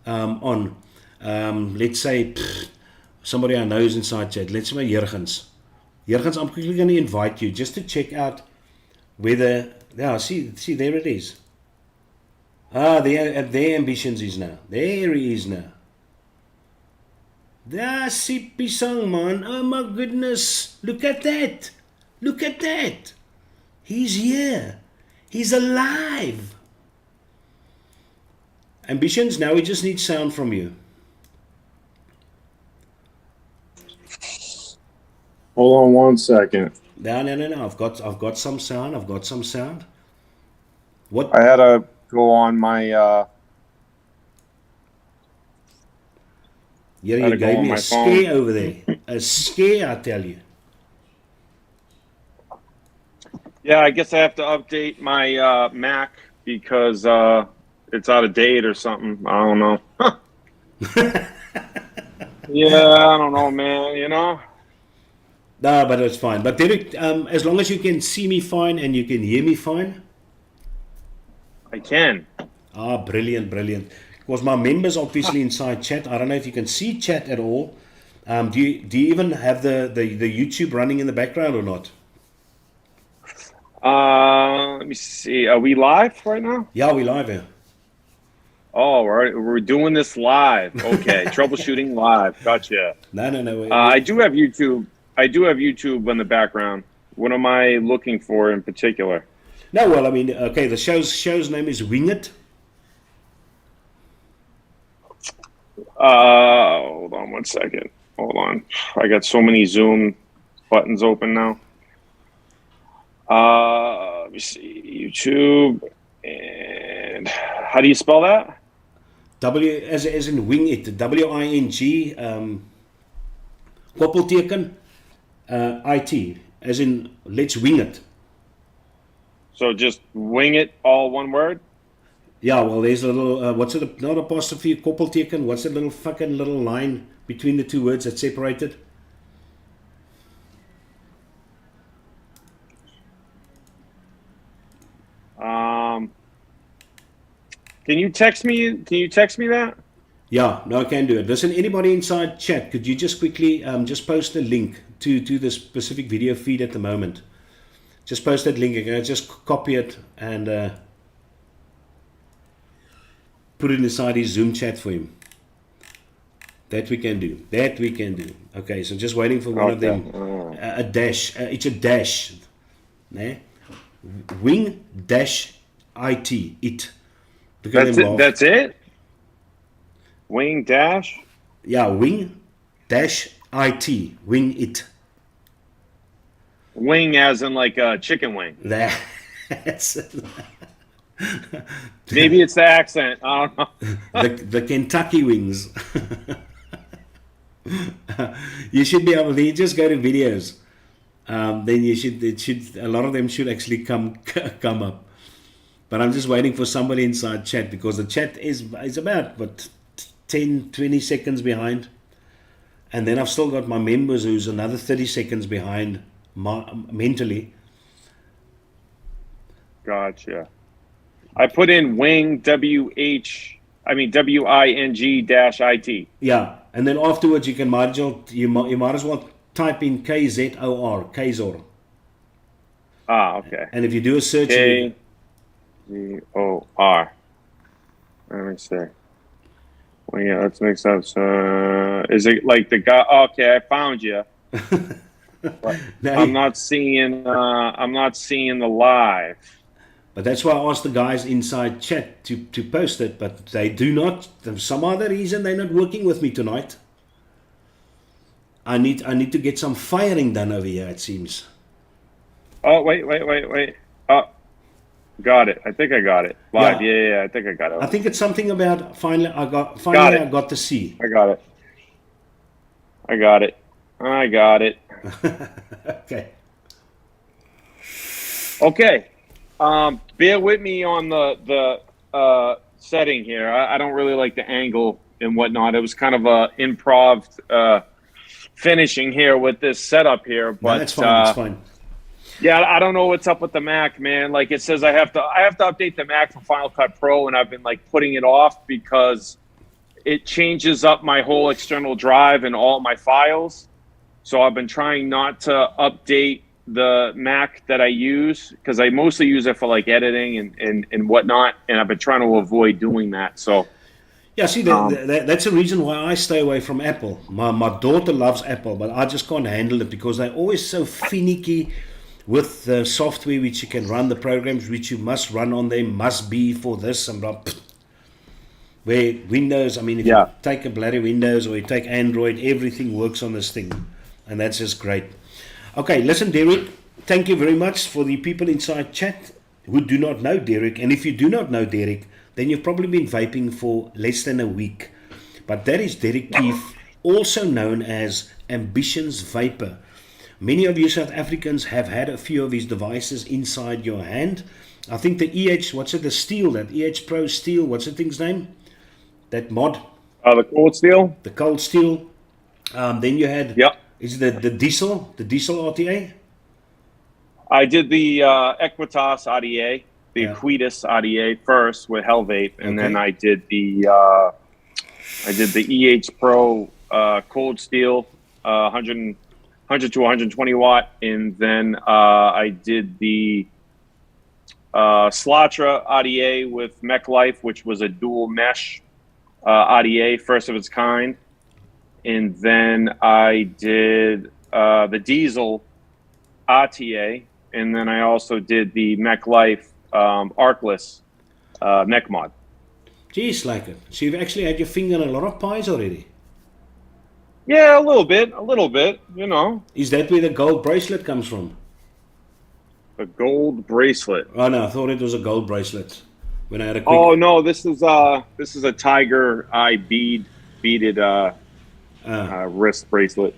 on, let's say, somebody I know is inside chat. Let's say Jurgens. Jurgens, I'm quickly going to invite you just to check out whether, yeah, see, there it is. There Ambitionz is now. There he is now. That's Sippy song, man. Oh my goodness. Look at that. Look at that. He's here. He's alive. Ambitionz, now we just need sound from you. Hold on 1 second. No. I've got some sound. What? I had to go on my Yeah, you gave me a scare over there. A scare, I tell you. Yeah, I guess I have to update my Mac because it's out of date or something. I don't know. Yeah, I don't know, man, you know? No, but it's fine. But Derek, as long as you can see me fine and you can hear me fine. I can. Ah, brilliant. Because my members obviously inside chat. I don't know if you can see chat at all. Do you even have the YouTube running in the background or not? Let me see. Are we live right now? Yeah, we're live here. Oh, we're doing this live. Okay, troubleshooting live. Gotcha. No. I do have YouTube. I do have YouTube in the background. What am I looking for in particular? No, well, I mean, okay, the show's name is Wing It. Hold on 1 second. Hold on. I got so many Zoom buttons open now. Let me see. YouTube. And how do you spell that? W as in wing it. W-I-N-G. Koppelteken. IT. As in let's wing it. So just wing it, all one word? Yeah, well, there's a little, what's it, not apostrophe, koppelteken, what's that little fucking little line between the two words that's separated? Can you text me that? Yeah, no, I can do it. Listen, anybody inside chat, could you just quickly just post a link to the specific video feed at the moment? Just post that link again, just copy it and put it inside his Zoom chat for him. That we can do. That we can do. Okay, so just waiting for one of them. A dash. It's a dash. Né? Wing dash IT. It. Look at them laugh. That's it? Wing dash? Yeah, wing dash IT. Wing it. Wing as in like a chicken wing. That's maybe it's the accent. I don't know. the Kentucky wings. You should be able to, you just go to videos. Then you should, a lot of them should actually come up. But I'm just waiting for somebody inside chat because the chat is about 10-20 seconds behind. And then I've still got my members who's another 30 seconds behind mentally. Gotcha. I put in wing WING dash IT. Yeah, and then afterwards you might as well type in KZOR, KZOR. Ah, okay. And if you do a search, KZOR. Let me see. Well, yeah, let's mix up. Is it like the guy? Okay, I found you. I'm not seeing the live. But that's why I asked the guys inside chat to post it, but they do not. For some other reason, they're not working with me tonight. I need to get some firing done over here, it seems. Oh, wait. Oh, got it. I think I got it. Live. Yeah, I think I got it. I think it's something about finally I got to see. I got it. Okay. Bear with me on the setting here. I don't really like the angle and whatnot. It was kind of a improv finishing here with this setup here, but no, that's fine. It's fine. Yeah, I don't know what's up with the Mac, man. Like it says I have to update the Mac for Final Cut Pro, and I've been like putting it off because it changes up my whole external drive and all my files. So I've been trying not to update the Mac that I use because I mostly use it for like editing and whatnot, and I've been trying to avoid doing that. So yeah, see, that's the reason why I stay away from Apple. My daughter loves Apple, but I just can't handle it because they're always so finicky with the software which you can run, the programs which you must run on them must be for this and blah. Where Windows, I mean, if you take a bloody Windows or you take Android, everything works on this thing, and that's just great. Okay, listen, Derek, thank you very much for the people inside chat who do not know Derek. And if you do not know Derek, then you've probably been vaping for less than a week. But that is Derek Keefe, also known as Ambitionz Vaper. Many of you South Africans have had a few of his devices inside your hand. I think the the steel, that EH Pro steel, what's the thing's name? That mod? The cold steel? The cold steel. Then you had... Is it the diesel RTA? I did the Equitas RDA, the Aquitas RDA first with Vape, and then I did the EH Pro cold steel, 100 to 120 watt, and then I did the Slatra RDA with Mech Life, which was a dual mesh RDA, first of its kind. And then I did the diesel RTA, and then I also did the Mech Life arcless mech mod. Jeez, like it. So you've actually had your finger in a lot of pies already. Yeah, a little bit, you know. Is that where the gold bracelet comes from? A gold bracelet. Oh no, I thought it was a gold bracelet. When I had a quick. Oh no, this is a tiger eye beaded wrist bracelet.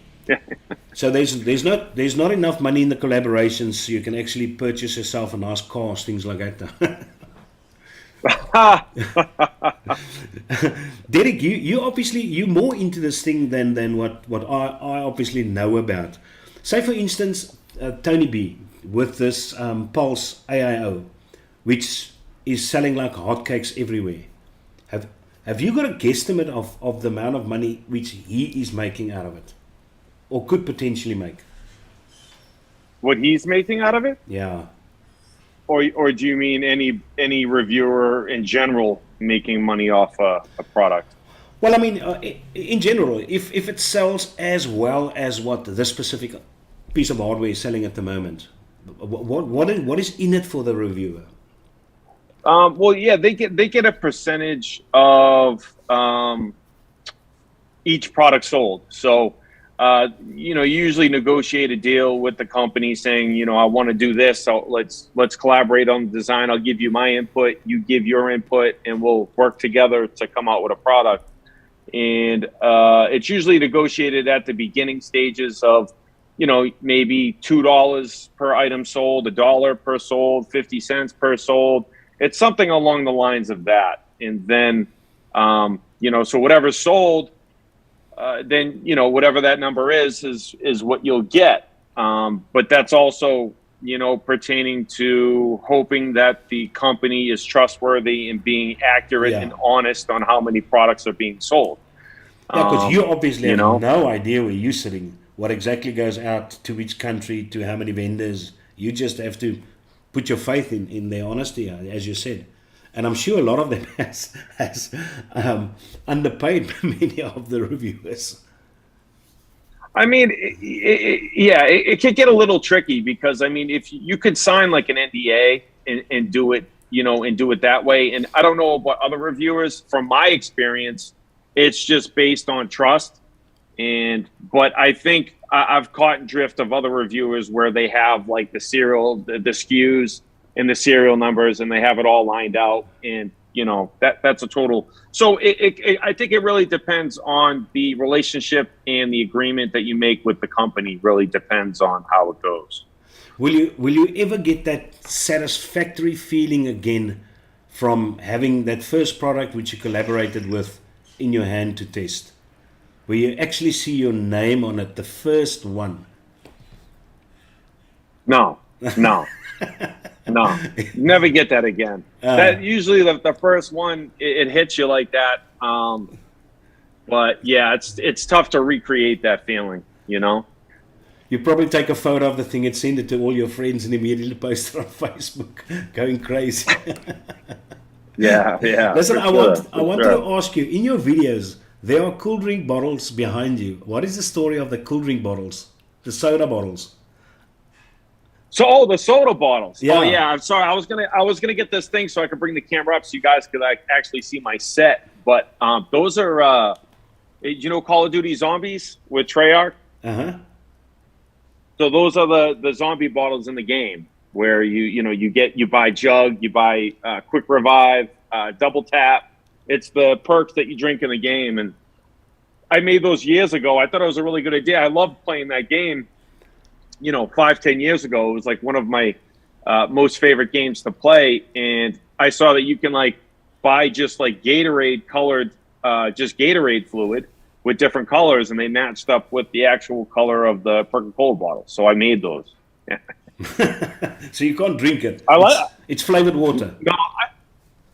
So there's not enough money in the collaborations so you can actually purchase yourself a nice car, things like that. Derek, you're more into this thing than what I obviously know about. Say for instance, Tony B with this Pulse AIO, which is selling like hotcakes everywhere. Have you got a guesstimate of the amount of money which he is making out of it, or could potentially make? What he's making out of it? Yeah. Or do you mean any reviewer in general making money off a product? Well, I mean, in general, if it sells as well as what this specific piece of hardware is selling at the moment, what is in it for the reviewer? Well, yeah, they get a percentage of each product sold. So, you usually negotiate a deal with the company saying, I want to do this. So let's collaborate on the design. I'll give you my input. You give your input, and we'll work together to come out with a product. And it's usually negotiated at the beginning stages of, maybe $2 per item sold, $1 per sold, 50 cents per sold. It's something along the lines of that. And then, so whatever's sold, then, whatever that number is what you'll get. But that's also, pertaining to hoping that the company is trustworthy and being accurate and honest on how many products are being sold. Yeah, because you obviously have no idea where you're sitting, what exactly goes out to which country, to how many vendors. You just have to put your faith in their honesty, as you said. And I'm sure a lot of them has underpaid many of the reviewers. I mean, it could get a little tricky because, I mean, if you could sign like an NDA and do it, and do it that way. And I don't know about other reviewers. From my experience, it's just based on trust. But I think I've caught drift of other reviewers where they have like the serial, the SKUs and the serial numbers, and they have it all lined out. And, that's a total. So I think it really depends on the relationship, and the agreement that you make with the company really depends on how it goes. Will you ever get that satisfactory feeling again from having that first product which you collaborated with in your hand to test, where you actually see your name on it, the first one? No. No, never get that again. That usually the first one, it hits you like that. But yeah, it's tough to recreate that feeling, You probably take a photo of the thing and send it to all your friends and immediately post it on Facebook, going crazy. Yeah. Listen, I wanted to ask you, in your videos, there are cool drink bottles behind you. What is the story of the cool drink bottles, the soda bottles? So, the soda bottles. Yeah. Oh yeah, I'm sorry. I was gonna get this thing so I could bring the camera up so you guys could actually see my set. But those are, Call of Duty Zombies with Treyarch. So those are the zombie bottles in the game where you buy Jug, you buy Quick Revive, Double Tap. It's the perks that you drink in the game, and I made those years ago. I thought it was a really good idea. I loved playing that game. 5-10 years ago, it was like one of my most favorite games to play. And I saw that you can buy just Gatorade colored, just Gatorade fluid with different colors, and they matched up with the actual color of the Coca-Cola bottle. So I made those. So you can't drink it. It's flavored water.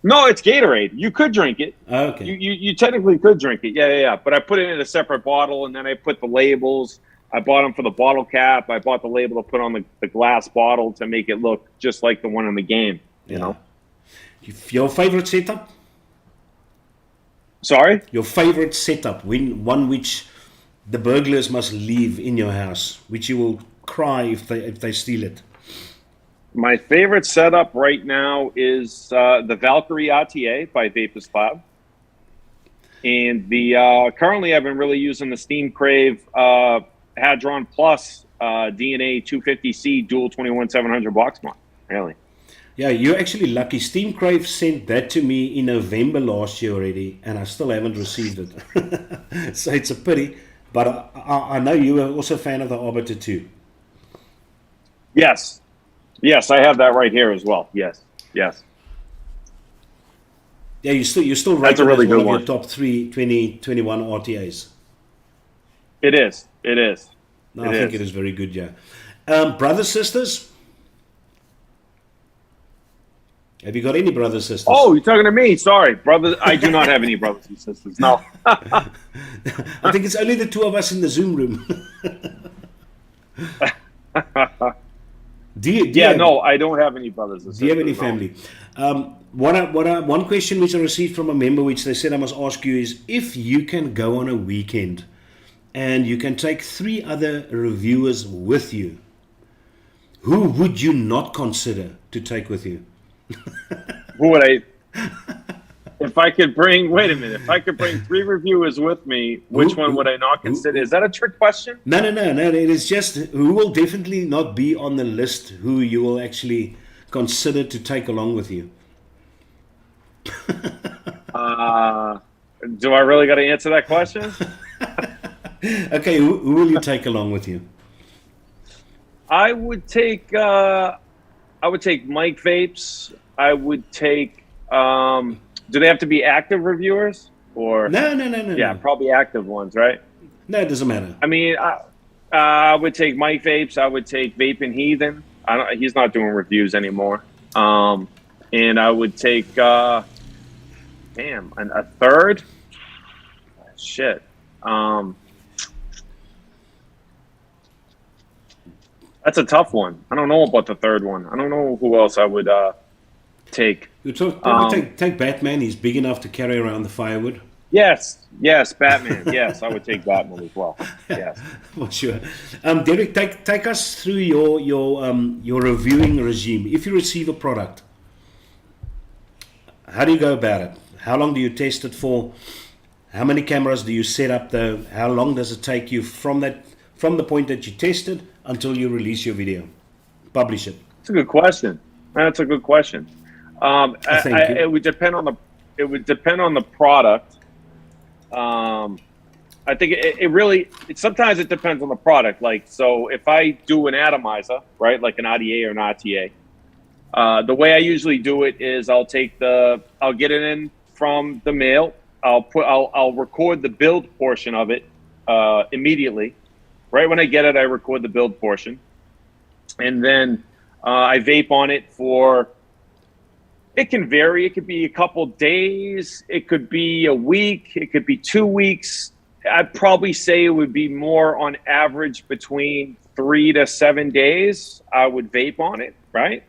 No, it's Gatorade. You could drink it. Okay. You technically could drink it. Yeah. But I put it in a separate bottle, and then I put the labels. I bought them for the bottle cap. I bought the label to put on the glass bottle to make it look just like the one in the game, you know? Your favorite setup? Sorry? Your favorite setup, one which the burglars must leave in your house, which you will cry if they steal it. My favorite setup right now is the Valkyrie RTA by Vapers Cloud. And currently I've been really using the Steam Crave Hadron Plus DNA 250C dual 21700 box mod. Really. Yeah, you're actually lucky. Steam Crave sent that to me in November last year already, and I still haven't received it. So it's a pity, but I know you are also a fan of the Arbiter too. Yes. Yes, I have that right here as well. Yes. Yes. Yeah, you still That's rated a really as one good of one. your top 2021 RTAs. It is. It is. No, I think it is very good, yeah. Brothers, sisters? Have you got any brothers, sisters? Oh, you're talking to me. Sorry, brother. I do not have any brothers and sisters. No. I think it's only the two of us in the Zoom room. No, I don't have any brothers and sisters. Do you have any no. family? One question which I received from a member, which they said I must ask you, is if you can go on a weekend and you can take 3 other reviewers with you, who would you not consider to take with you? Who would I? If I could bring, wait a minute. If I could bring 3 reviewers with me, which one would I not consider? Is that a trick question? No. It is just who will definitely not be on the list. Who you will actually consider to take along with you. Do I really got to answer that question? Okay, who will you take along with you? I would take Mike Vapes. I would take. Do they have to be active reviewers or? No. Yeah, probably active ones, right? No, it doesn't matter. I mean, I would take Mike Vapes. I would take Vaping Heathen. He's not doing reviews anymore. And I would take. A third. Shit. That's a tough one. I don't know about the third one. I don't know who else I would take. You probably take Batman. He's big enough to carry around the firewood. Yes, Batman. Yes, I would take Batman as well. Yes, for sure. Derek, take us through your reviewing regime. If you receive a product, how do you go about it? How long do you test it for? How many cameras do you set up? How long does it take you from the point that you tested until you release your video, publish it? That's a good question. It would depend on the product. I think sometimes it depends on the product. Like, so if I do an atomizer, right, like an RDA or an RTA, the way I usually do it is I'll get it in from the mail. I'll record the build portion of it immediately. Right when I get it, I record the build portion, and then I vape on it for. It can vary. It could be a couple days. It could be a week. It could be 2 weeks. I'd probably say it would be more on average between 3 to 7 days. I would vape on it, right?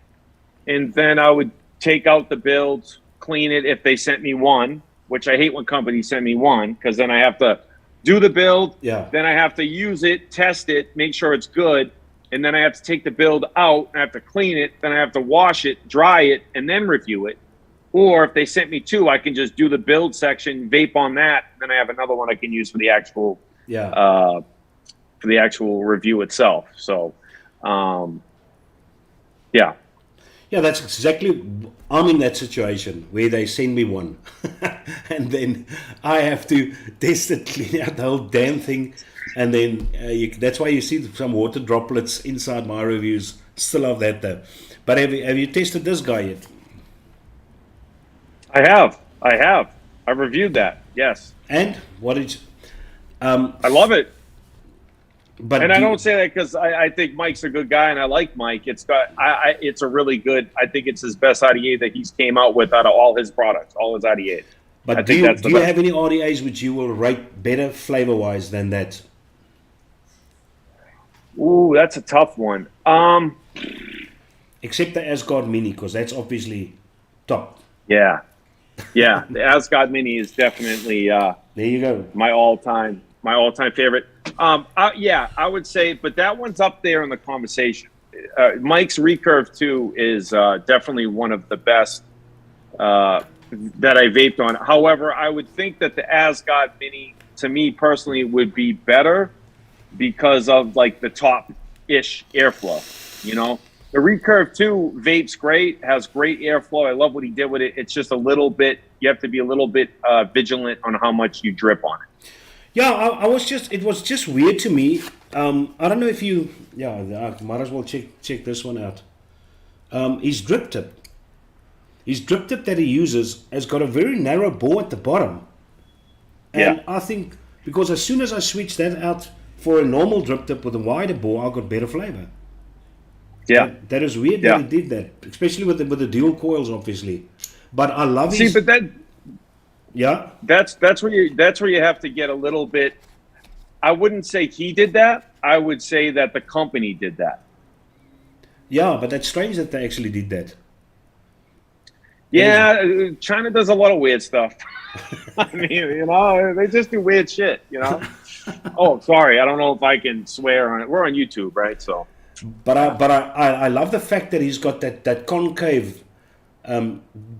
And then I would take out the build, clean it if they sent me one, which I hate when companies send me one, because then I have to do the build, then I have to use it, test it, make sure it's good, and then I have to take the build out, I have to clean it, then I have to wash it, dry it, and then review it. Or if they sent me 2, I can just do the build section, vape on that, and then I have another one I can use for the actual review itself. So, yeah. Yeah, that's exactly. I'm in that situation where they send me one, and then I have to test it, clean out the whole damn thing, and then that's why you see some water droplets inside my reviews. Still have that though. But have you tested this guy yet? I have. I reviewed that. Yes. And what did? I love it. But I don't say that because I think Mike's a good guy and I like Mike. It's a really good. I think it's his best RDA that he's came out with out of all his products, all his RDAs. But do you have any RDAs which you will rate better flavor wise than that? Ooh, that's a tough one. Except the Asgard Mini, because that's obviously top. Yeah. The Asgard Mini is definitely there you go. My all-time favorite. I would say, but that one's up there in the conversation. Mike's Recurve 2 is definitely one of the best that I vaped on. However, I would think that the Asgard Mini, to me personally, would be better because of like the top-ish airflow, you know? The Recurve 2 vape's great, has great airflow. I love what he did with it. It's just a little bit, you have to be a little bit vigilant on how much you drip on it. Yeah, it was just weird to me. I don't know if you, I might as well check this one out. His drip tip. His drip tip that he uses has got a very narrow bore at the bottom. And I think, because as soon as I switched that out for a normal drip tip with a wider bore, I got better flavor. Yeah. That is weird that he did that, especially with the dual coils, obviously. But I love his... See, but that... Yeah? That's where you have to get a little bit... I wouldn't say he did that. I would say that the company did that. Yeah, but that's strange that they actually did that. Yeah, China does a lot of weird stuff. I mean, you know, they just do weird shit, you know? Oh, sorry, I don't know if I can swear on it. We're on YouTube, right? So... But I love the fact that he's got that concave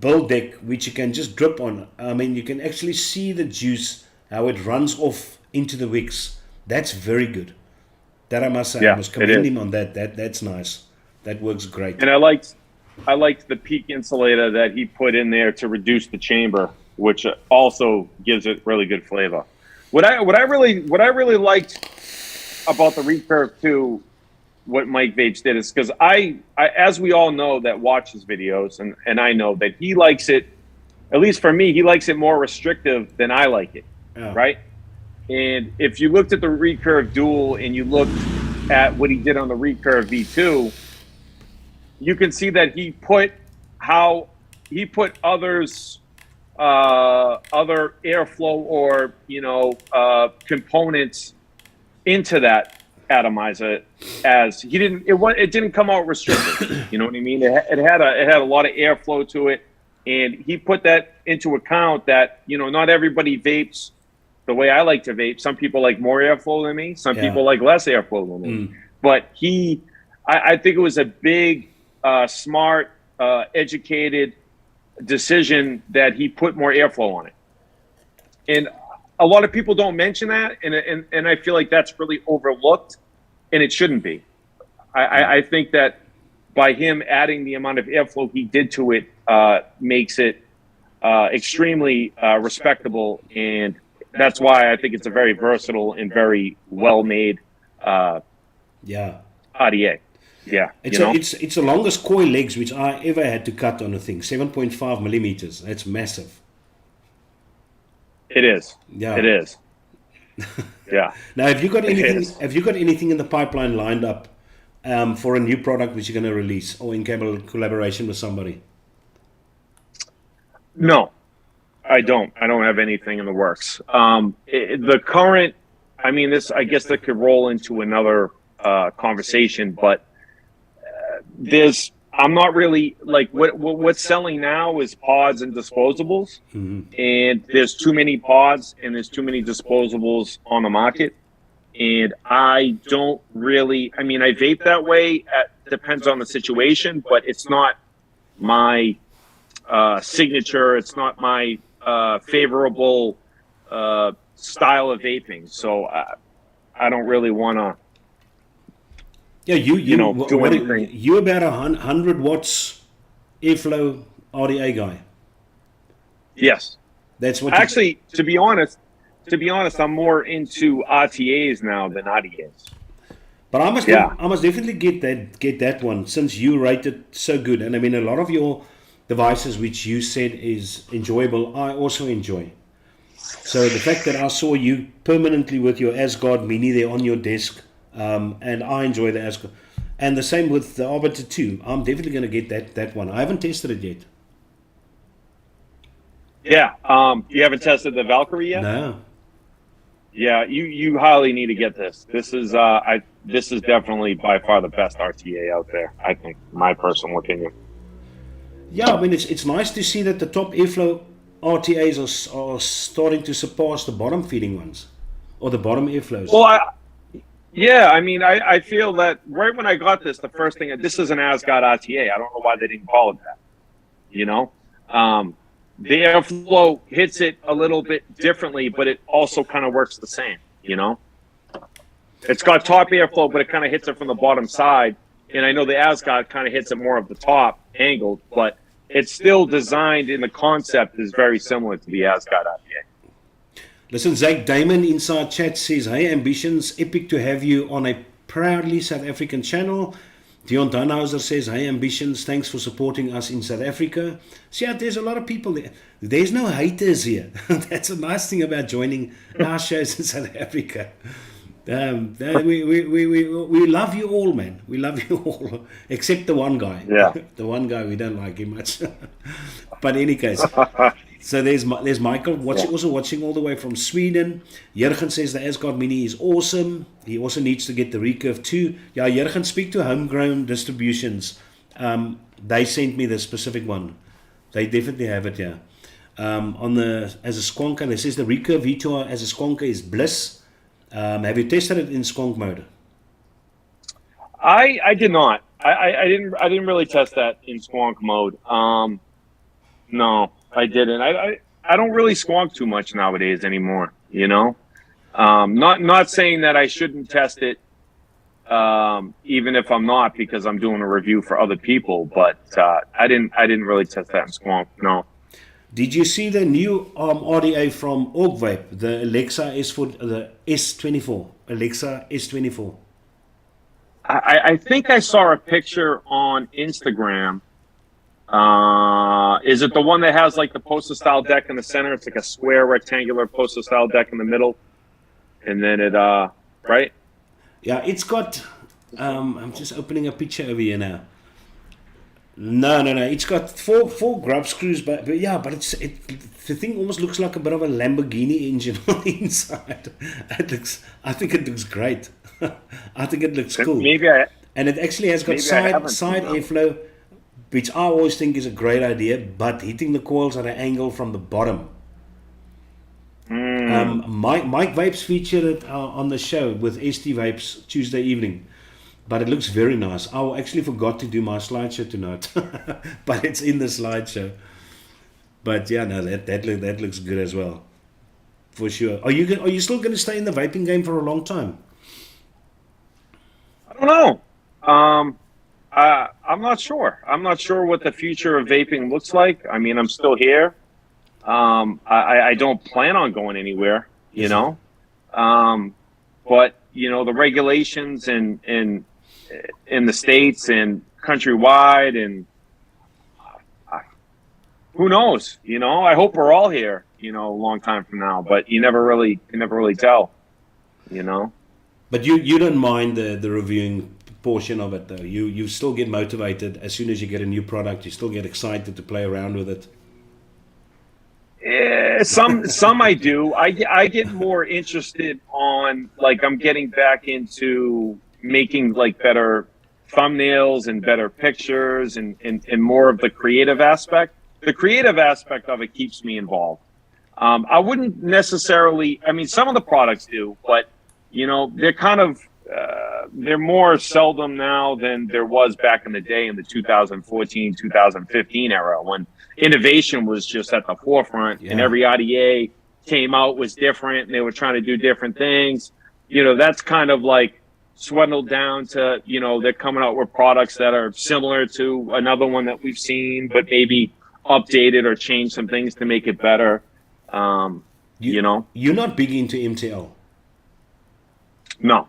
build deck which you can just drip on. I mean, you can actually see the juice, how it runs off into the wicks. That's very good. That I must say, I must commend him on that. That's nice. That works great. And I liked the peak insulator that he put in there to reduce the chamber, which also gives it really good flavor. What I really liked about the Recurve 2, what Mike Vapes did, is because I as we all know that watch his videos, and I know that he likes it, at least for me, he likes it more restrictive than I like it, right? And if you looked at the Recurve Dual and you looked at what he did on the Recurve V2, you can see that he put others other airflow or, you know, components into that atomizer, as it didn't come out restricted. You know what I mean? It had a lot of airflow to it, and he put that into account that, you know, not everybody vapes the way I like to vape. Some people like more airflow than me. Some people like less airflow than me. But I think it was a big, smart, educated decision that he put more airflow on it. And a lot of people don't mention that, and I feel like that's really overlooked, and it shouldn't be. I think that by him adding the amount of airflow he did to it makes it extremely respectable, and that's why I think it's a very versatile and very well-made RDA. Yeah, it's the longest coil legs which I ever had to cut on a thing. 7.5 millimeters. That's massive. It is. Yeah, it is. Yeah. Now, have you got anything? Have you got anything in the pipeline lined up for a new product which you're going to release, or in collaboration with somebody? No, I don't. I don't have anything in the works. The current, I mean, I guess that could roll into another conversation, but I'm not really, like, what's selling now is pods and disposables, and there's too many pods and there's too many disposables on the market, and I don't really, I mean, I vape that way, depends on the situation, but it's not my signature, it's not my favorable style of vaping, so I don't really want to. Yeah, you're about 100 watts airflow RDA guy. Yes, that's what. Actually, to be honest, I'm more into RTAs now than RDAs. But I must definitely get that one, since you rate it so good. And I mean, a lot of your devices which you said is enjoyable, I also enjoy. So the fact that I saw you permanently with your Asgard Mini there on your desk. And I enjoy the Asgard, and the same with the Arbiter 2. I'm definitely going to get that one. I haven't tested it yet. Yeah, you haven't tested the Valkyrie yet? No. Yeah, you highly need to get this. This is definitely by far the best RTA out there, I think, my personal opinion. Yeah, I mean, it's nice to see that the top airflow RTAs are starting to surpass the bottom feeding ones, or the bottom airflows. Well, yeah, I mean, I feel that right when I got this, the first thing, this is an Asgard RTA. I don't know why they didn't call it that. You know, the airflow hits it a little bit differently, but it also kind of works the same. You know. It's got top airflow, but it kind of hits it from the bottom side. And I know the Asgard kind of hits it more of the top angled, but it's still designed in the concept is very similar to the Asgard RDA. Listen, Zach Damon inside chat says, hey, Ambitionz, epic to have you on a proudly South African channel. Dion Dunhauser says, hey, Ambitionz, thanks for supporting us in South Africa. So yeah, there's a lot of people there. There's no haters here. That's a nice thing about joining our shows in South Africa. We love you all, man. We love you all, except the one guy. Yeah. The one guy, we don't like him much. But in any case, so there's Michael also watching all the way from Sweden. Jurgen says the Asgard Mini is awesome. He also needs to get the recurve too. Yeah, Jurgen, speak to Homegrown Distributions. They sent me the specific one. They definitely have it here. As a squonker, they says the recurve V2R as a squonker is bliss. Have you tested it in squonk mode? I did not. I didn't really test that in squonk mode. No, I didn't. I don't really squonk too much nowadays anymore, you know. Not saying that I shouldn't test it, even if I'm not, because I'm doing a review for other people. But I didn't really test that in squonk. No. Did you see the new RDA from Org Vape, the Alexa the S24, Alexa S24? I think I saw a picture on Instagram. Is it the one that has like the poster style deck in the center? It's like a square rectangular poster style deck in the middle, and then it right? Yeah, it's got. I'm just opening a picture over here now. No. It's got four grub screws, but yeah, but the thing almost looks like a bit of a Lamborghini engine on the inside. I think it looks great. I think it looks cool. And it actually has got side airflow, which I always think is a great idea, but hitting the coils at an angle from the bottom. Mike Vapes featured it on the show with ST Vapes Tuesday evening. But it looks very nice. I actually forgot to do my slideshow tonight, but it's in the slideshow. But yeah, no, that looks good as well, for sure. Are you still going to stay in the vaping game for a long time? I don't know. I'm not sure. I'm not sure what the future of vaping looks like. I mean, I'm still here. I don't plan on going anywhere, you know. But you know, the regulations in the States and countrywide, and who knows, you know, I hope we're all here, you know, a long time from now, but you never really tell, you know. But you don't mind the reviewing portion of it though. You still get motivated as soon as you get a new product. You still get excited to play around with it. Yeah, some I do. I get more interested on, like, I'm getting back into making like better thumbnails and better pictures and more of the creative aspect. The creative aspect of it keeps me involved. I wouldn't necessarily, I mean, some of the products do, but you know, they're kind of they're more seldom now than there was back in the day in the 2014, 2015 era, when innovation was just at the forefront, and every RDA came out was different and they were trying to do different things. You know, that's kind of like swindled down to, you know, they're coming out with products that are similar to another one that we've seen, but maybe updated or changed some things to make it better. You know, you're not big into MTL. No,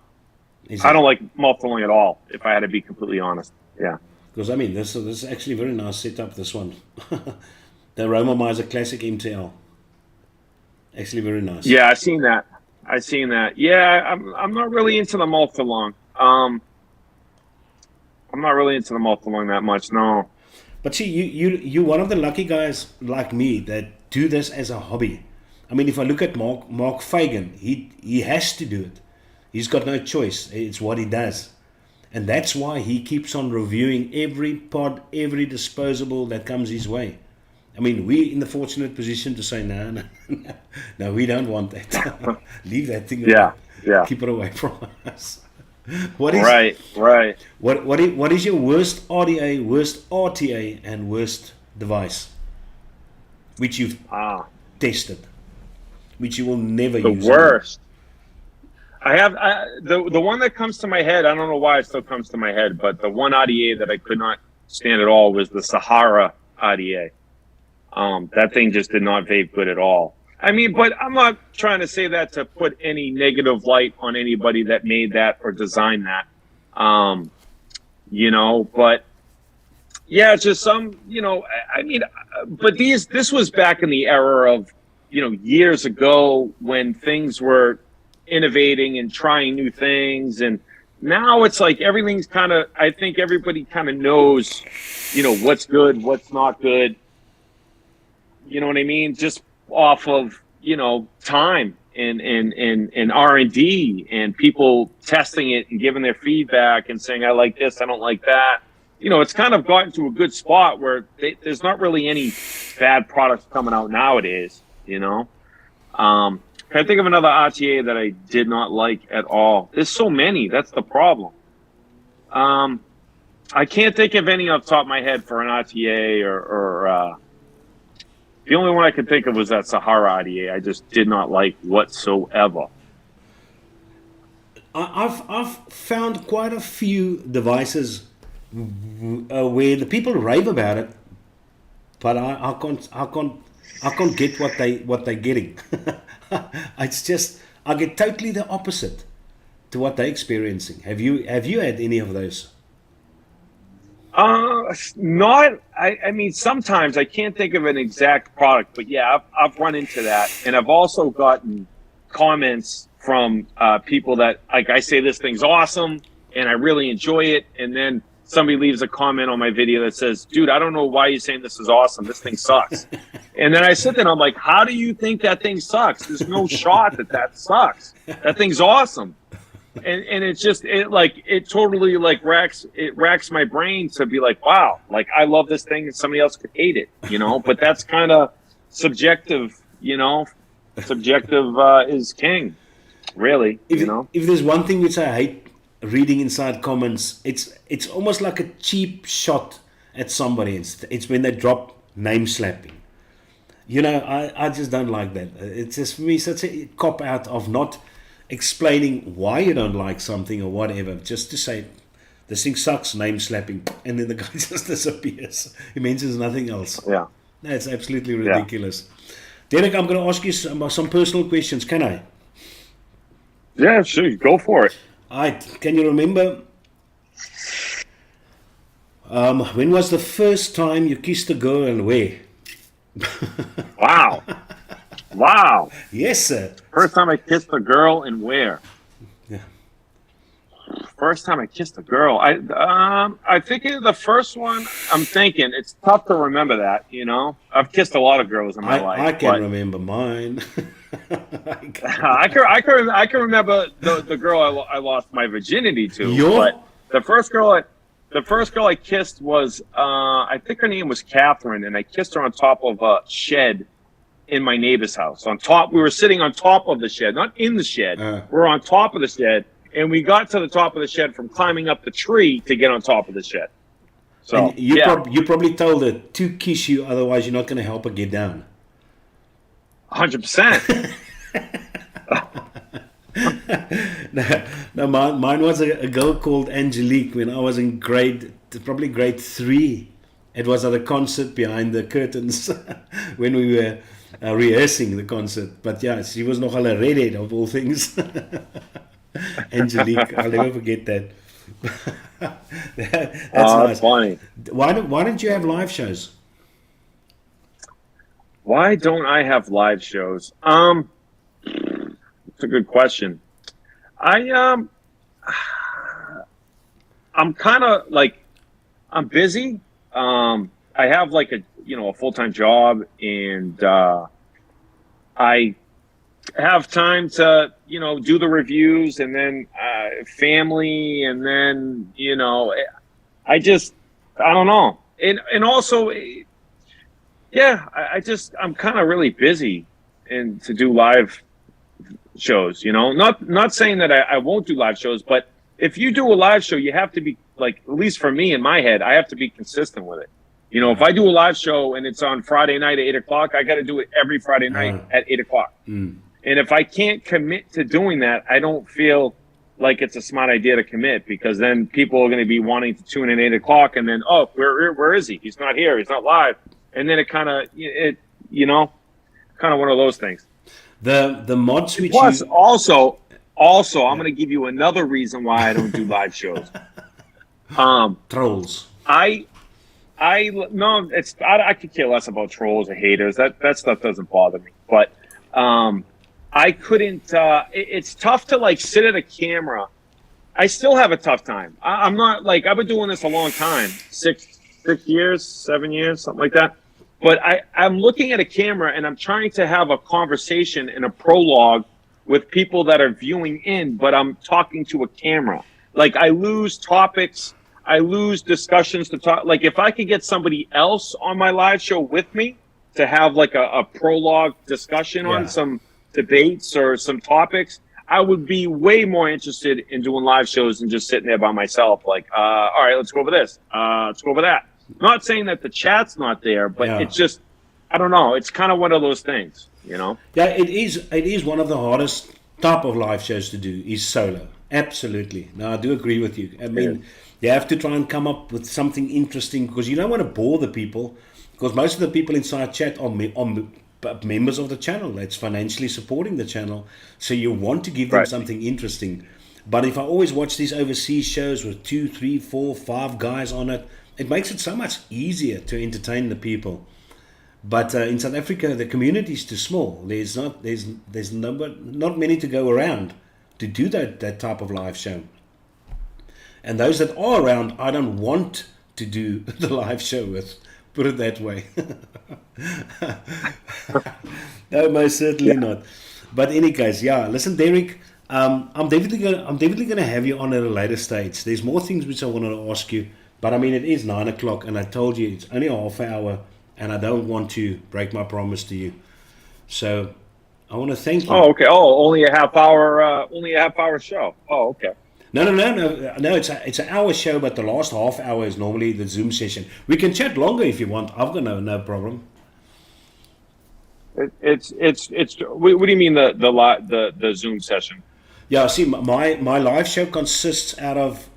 I don't like multi-link at all, if I had to be completely honest. Yeah. Because, I mean, this is actually a very nice setup, this one. The Aroma Miser Classic MTL. Actually very nice. Yeah, I've seen that. Yeah, I'm not really into the multi-long. I'm not really into the multi-long that much, no. But see, you're one of the lucky guys like me that do this as a hobby. I mean, if I look at Mark Fagan, he has to do it. He's got no choice. It's what he does. And that's why he keeps on reviewing every pod, every disposable that comes his way. I mean, we're in the fortunate position to say, no, we don't want that. Leave that thing away. Yeah. Keep it away from us. Right. What is your worst RDA, worst RTA, and worst device which you've tested, which you will never use? The worst. I have the one that comes to my head. I don't know why it still comes to my head, but the one RDA that I could not stand at all was the Sahara RDA. That thing just did not vape good at all. I mean, but I'm not trying to say that to put any negative light on anybody that made that or designed that. You know, but yeah, it's just some, you know, I mean, but this was back in the era of, you know, years ago when things were innovating and trying new things. And now it's like everything's kind of, I think everybody kind of knows, you know, what's good, what's not good. You know what I mean? Just off of, you know, time and R&D and people testing it and giving their feedback and saying, I like this, I don't like that. You know, it's kind of gotten to a good spot where there's not really any bad products coming out nowadays, you know? Can I think of another RTA that I did not like at all? There's so many, that's the problem. I can't think of any off the top of my head for an RTA or the only one I could think of was that Sahara RDA. I just did not like whatsoever. I've found quite a few devices where the people rave about it, but I can't get what they're getting. It's just I get totally the opposite to what they're experiencing. Have you had any of those? Not. I mean, sometimes I can't think of an exact product, but yeah, I've run into that, and I've also gotten comments from people that, like, I say this thing's awesome and I really enjoy it, and then somebody leaves a comment on my video that says, dude, I don't know why you're saying this is awesome. This thing sucks. And then I sit there and I'm like, how do you think that thing sucks? There's no shot that sucks. That thing's awesome. And it's just, it totally racks my brain to be like, wow, like I love this thing and somebody else could hate it, you know, but that's kind of subjective, you know, subjective is king, really, you know. If there's one thing which I hate reading inside comments, it's almost like a cheap shot at somebody. It's when they drop name slapping. You know, I just don't like that. It's just for me such a cop out of not explaining why you don't like something or whatever, just to say this thing sucks, name slapping, and then the guy just disappears. He mentions nothing else. Yeah, that's absolutely ridiculous. Yeah. Derek, I'm going to ask you some personal questions. Can I? Yeah, sure. Go for it. All right. Can you remember when was the first time you kissed a girl and where? Wow. Wow. Yes, sir. First time I kissed a girl and where? Yeah. First time I kissed a girl. I think the first one, I'm thinking, it's tough to remember that, you know? I've kissed a lot of girls in my life. I can remember mine. I can remember the girl I lost my virginity to. But the first girl I kissed was, I think her name was Catherine, and I kissed her on top of a shed in my neighbor's house. We were sitting on top of the shed, not in the shed. We're on top of the shed, and we got to the top of the shed from climbing up the tree to get on top of the shed. So you probably told her to kiss you, otherwise you're not going to help her get down. 100%. No, mine was a girl called Angelique when I was in probably grade 3. It was at a concert behind the curtains when we were rehearsing the concert. But yeah, she was nogal a redhead of all things. Angelique, I'll never forget that. That's nice. Funny. Why don't you have live shows? Why don't I have live shows? It's a good question. I'm kind of like, I'm busy. I have like a full-time job, and I have time to, do the reviews, and then family, and then, I don't know. And also, yeah, I'm kind of really busy and to do live shows, not saying that I won't do live shows, but if you do a live show, you have to be, like, at least for me in my head, I have to be consistent with it. If I do a live show and it's on Friday night at 8 o'clock, I got to do it every Friday night at 8 o'clock. And if I can't commit to doing that, I don't feel like it's a smart idea to commit, because then people are going to be wanting to tune in 8 o'clock and then, oh, where is he? He's not here. He's not live. And then it kind of, you know, kind of one of those things. The mods which Plus, also, I'm going to give you another reason why I don't do live shows. Trolls. I could care less about trolls or haters. That stuff doesn't bother me. But I couldn't. It's tough to like sit at a camera. I still have a tough time. I'm not like, I've been doing this a long time, 6 years, 7 years, something like that. But I'm looking at a camera and I'm trying to have a conversation in a prologue with people that are viewing in, but I'm talking to a camera. Like, I lose topics. I lose discussions to talk. Like, if I could get somebody else on my live show with me to have like a prologue discussion on some debates or some topics, I would be way more interested in doing live shows than just sitting there by myself. Like, all right, let's go over this. Let's go over that. Not saying that the chat's not there, but it's just, I don't know. It's kind of one of those things, you know? Yeah, it is one of the hardest type of live shows to do, is solo. Absolutely. No, I do agree with you. I mean, you have to try and come up with something interesting, because you don't want to bore the people, because most of the people inside chat are members of the channel that's financially supporting the channel. So you want to give them something interesting. But if I always watch these overseas shows with 2, 3, 4, 5 guys on it, it makes it so much easier to entertain the people. But in South Africa, the community is too small. There's not many to go around to do that type of live show. And those that are around, I don't want to do the live show with. Put it that way. No, most certainly not. But in any case, listen, Derek, I'm definitely gonna have you on at a later stage. There's more things which I wanted to ask you, but I mean, it is 9 o'clock, and I told you it's only a half hour, and I don't want to break my promise to you. So I want to thank you. Oh, okay. Oh, only a half hour show. Oh, okay. No. It's an hour show, but the last half hour is normally the Zoom session. We can chat longer if you want. I've got no problem. It's. What do you mean the Zoom session? Yeah, see, my live show consists out of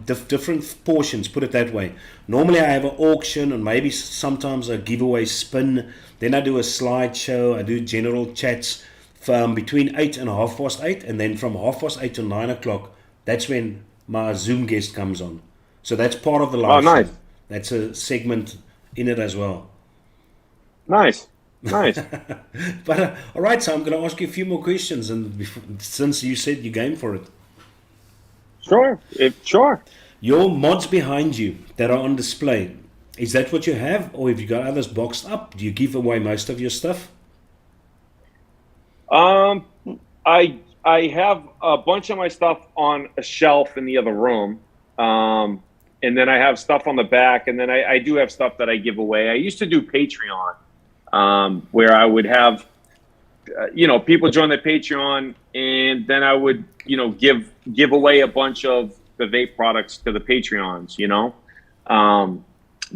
different portions, put it that way. Normally I have an auction, and maybe sometimes a giveaway spin. Then I do a slideshow. I do general chats from between 8 and 8:30, and then from 8:30 to 9 o'clock, that's when my Zoom guest comes on. So that's part of the live show. That's a segment in it as well. Nice. But all right, so I'm going to ask you a few more questions, and since you said you're game for it. Sure. Your mods behind you that are on display, is that what you have, or have you got others boxed up? Do you give away most of your stuff? I have a bunch of my stuff on a shelf in the other room, and then I have stuff on the back, and then I do have stuff that I give away. I used to do Patreon. Where I would have, people join the Patreon, and then I would, give away a bunch of the vape products to the Patreons,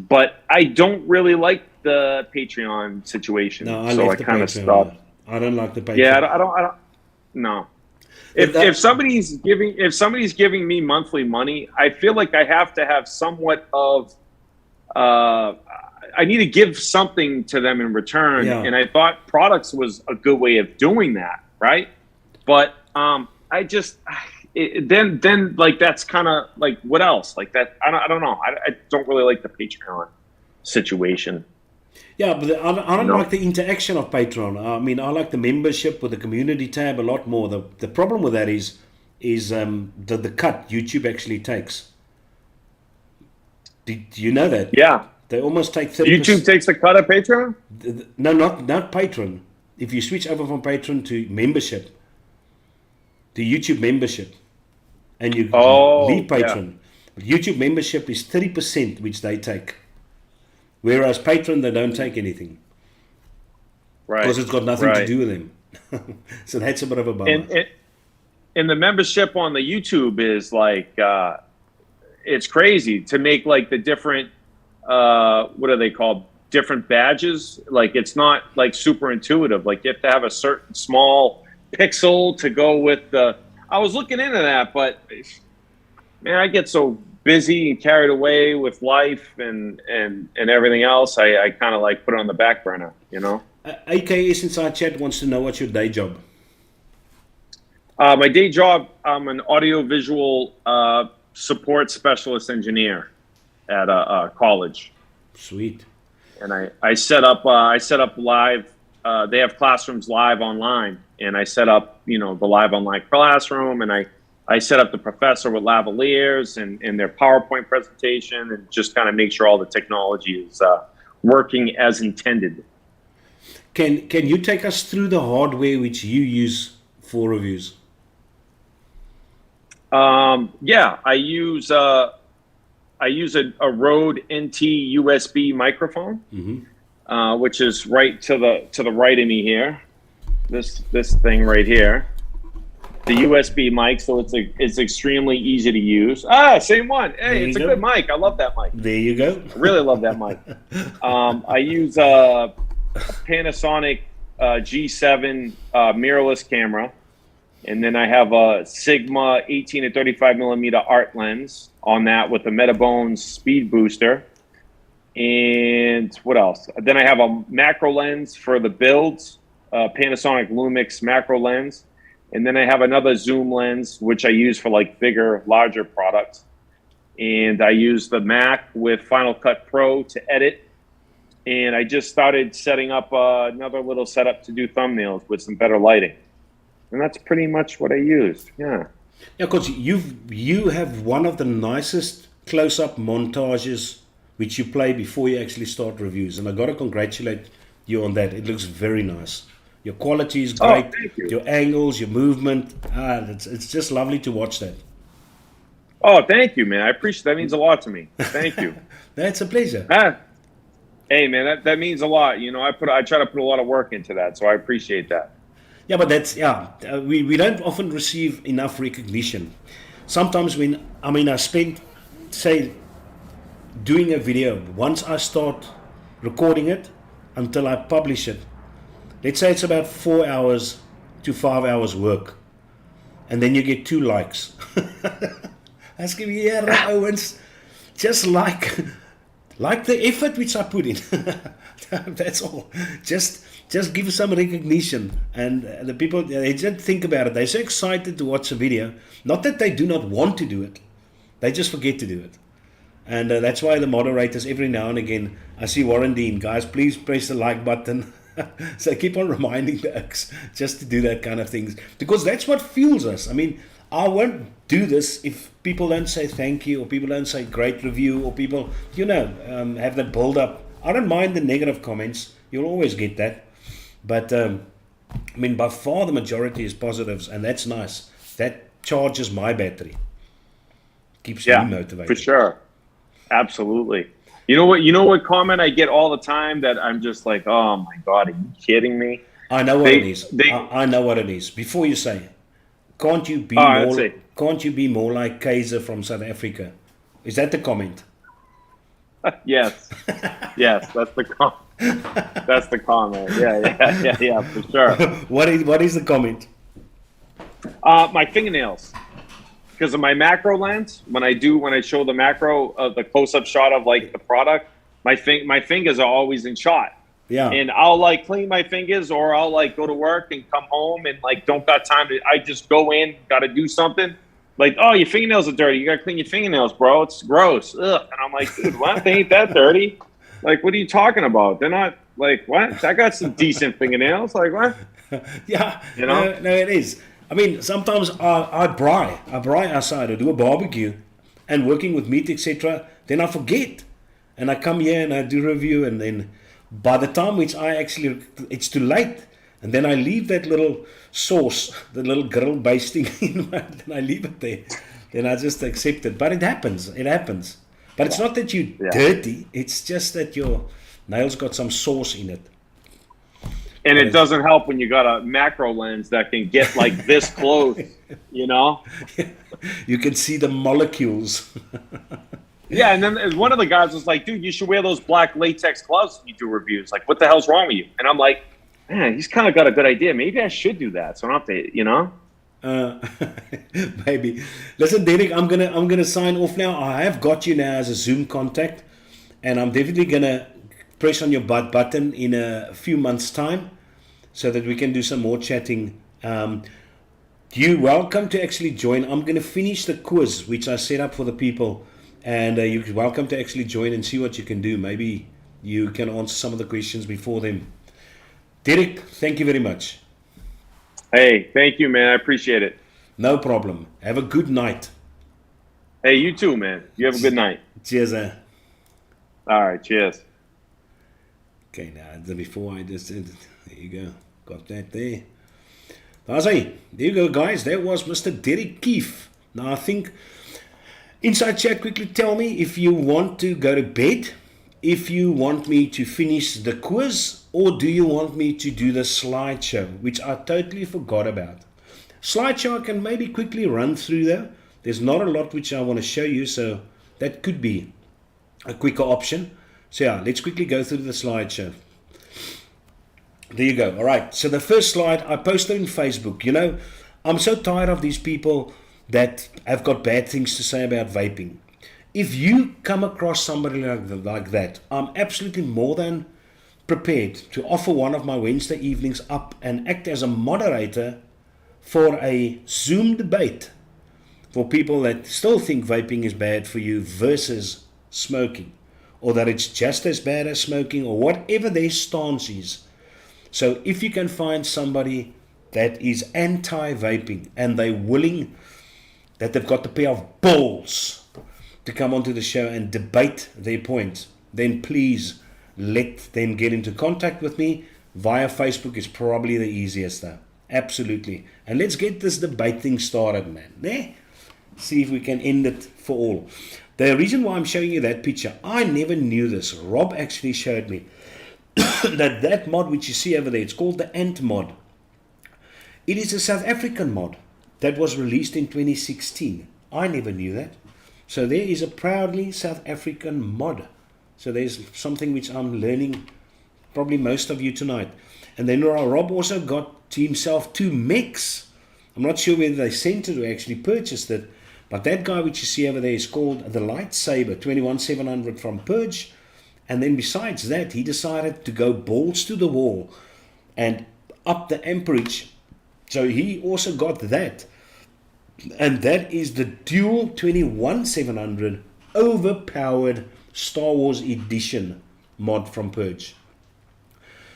but I don't really like the Patreon situation, so I kind of stopped. I don't like the Patreon. Yeah, I don't. No. If somebody's giving me monthly money, I feel like I have to have somewhat of, I need to give something to them in return, and I thought products was a good way of doing that, right? But then like that's kind of like, what else? Like that, I don't know. I don't really like the Patreon situation. Yeah, but I don't like the interaction of Patreon. I mean, I like the membership with the community tab a lot more. The problem with that is the cut YouTube actually takes. Do you know that? Yeah. They almost take 30%. YouTube takes a cut of Patreon? No, not Patreon. If you switch over from Patreon to membership, to YouTube membership, and you leave Patreon, YouTube membership is 30%, which they take. Whereas Patreon, they don't take anything. Right. Because it's got nothing to do with them. So that's a bit of a bummer. And the membership on the YouTube is like, it's crazy to make like the different, what are they called? Different badges. Like, it's not like super intuitive. Like, you have to have a certain small pixel to go with the. I was looking into that, but man, I get so busy and carried away with life and everything else. I kind of like put it on the back burner, you know. AKS Inside Chat wants to know what's your day job. My day job, I'm an audiovisual support specialist engineer at a college. Sweet. And I set up live. They have classrooms live online, and I set up the live online classroom, and I set up the professor with lavaliers and their PowerPoint presentation, and just kind of make sure all the technology is working as intended. Can you take us through the hardware which you use for reviews? Yeah, I use a Rode NT USB microphone, which is right to the right of me here. This thing right here, the USB mic, so it's extremely easy to use. Same one. Hey, it's a good mic. I love that mic. There you go. I really love that mic. I use a Panasonic G7 mirrorless camera. And then I have a Sigma 18 to 35 millimeter art lens on that with a Metabones speed booster. And what else? Then I have a macro lens for the builds, Panasonic Lumix macro lens. And then I have another zoom lens, which I use for like bigger, larger products. And I use the Mac with Final Cut Pro to edit. And I just started setting up another little setup to do thumbnails with some better lighting. And that's pretty much what I used. Yeah. Yeah, because you have one of the nicest close-up montages which you play before you actually start reviews, and I got to congratulate you on that. It looks very nice. Your quality is great. Oh, thank you. Your angles, your movement. It's just lovely to watch that. Oh, thank you, man. I appreciate that. Means a lot to me. Thank you. That's a pleasure. Hey, man, that means a lot. I try to put a lot of work into that, so I appreciate that. Yeah, but we don't often receive enough recognition. Sometimes I spend, say, doing a video, once I start recording it until I publish it, let's say it's about 4 hours to 5 hours work, and then you get 2 likes. That's giving you Owens, just like the effort which I put in. That's all. Just give some recognition, and the people, they just think about it. They're so excited to watch a video. Not that they do not want to do it, they just forget to do it. And that's why the moderators, every now and again, I see Warren Dean, guys, please press the like button. So I keep on reminding the X just to do that kind of things, because that's what fuels us. I mean, I won't do this if people don't say thank you, or people don't say great review, or people, have that build up. I don't mind the negative comments. You'll always get that. But, by far the majority is positives, and that's nice. That charges my battery. Keeps me motivated. For sure. Absolutely. You know what comment I get all the time that I'm just like, oh my God, are you kidding me? I know what it is. I know what it is. Before you say, can't you be more like Kaiser from South Africa? Is that the comment? Yes, that's the comment. That's the comment. Yeah, for sure. What is the comment? My fingernails, because of my macro lens. When I show the macro of the close-up shot of like the product, my fingers are always in shot. Yeah. And I'll like clean my fingers, or I'll like go to work and come home and like don't got time to. I just go in, got to do something. Like, oh, your fingernails are dirty. You got to clean your fingernails, bro. It's gross. Ugh. And I'm like, dude, what? They ain't that dirty. Like, what are you talking about? They're not, like, what? I got some decent fingernails. Like, what? Yeah. No, it is. I mean, sometimes I braai outside, I do a barbecue, and working with meat, etc. Then I forget. And I come here and I do review, and then by the time it's too late. And then I leave that little sauce, the little grill basting in, and I leave it there. Then I just accept it. But it happens. But it's not that you're dirty. It's just that your nails got some sauce in it. And it doesn't help when you got a macro lens that can get like this close, You can see the molecules. Yeah, and then one of the guys was like, dude, you should wear those black latex gloves when you do reviews. Like, what the hell's wrong with you? And I'm like, Man, he's kind of got a good idea. Maybe I should do that. So I don't have to, you know? Maybe. Listen, Derek, I'm gonna sign off now. I have got you now as a Zoom contact, and I'm definitely gonna press on your button in a few months' time, so that we can do some more chatting. You're welcome to actually join. I'm gonna finish the quiz which I set up for the people, and you're welcome to actually join and see what you can do. Maybe you can answer some of the questions before them. Derek, thank you very much. Hey, thank you, man. I appreciate it. No problem. Have a good night. Hey, you too, man. You have a good night. Cheers. All right, cheers. Okay, now before I just did, there you go. Got that there. There you go, guys. That was Mr. Derek Keefe. Now, I think inside chat, quickly tell me if you want to go to bed, if you want me to finish the quiz, or do you want me to do the slideshow, which I totally forgot about. Slideshow I can maybe quickly run through there. There's not a lot which I want to show you, so that could be a quicker option. So yeah, let's quickly go through the slideshow. There you go. All right, so the first slide I posted in Facebook. You know, I'm so tired of these people that have got bad things to say about vaping. If you come across somebody like that, I'm absolutely more than prepared to offer one of my Wednesday evenings up and act as a moderator for a Zoom debate for people that still think vaping is bad for you versus smoking, or that it's just as bad as smoking, or whatever their stance is. So if you can find somebody that is anti-vaping and they're willing, that they've got the pair of balls to come onto the show and debate their points, then please let them get into contact with me. Via Facebook is probably the easiest though. Absolutely. And let's get this debate thing started, man. See if we can end it for all. The reason why I'm showing you that picture, I never knew this. Rob actually showed me that mod which you see over there, it's called the Ant mod. It is a South African mod that was released in 2016. I never knew that. So there is a proudly South African mod. So there's something which I'm learning, probably most of you tonight. And then Rob also got to himself 2 mechs. I'm not sure whether they sent it or actually purchased it, but that guy which you see over there is called the Lightsaber 21700 from Purge. And then besides that, he decided to go balls to the wall and up the amperage. So he also got that. And that is the dual 21700 overpowered Star Wars edition mod from Purge.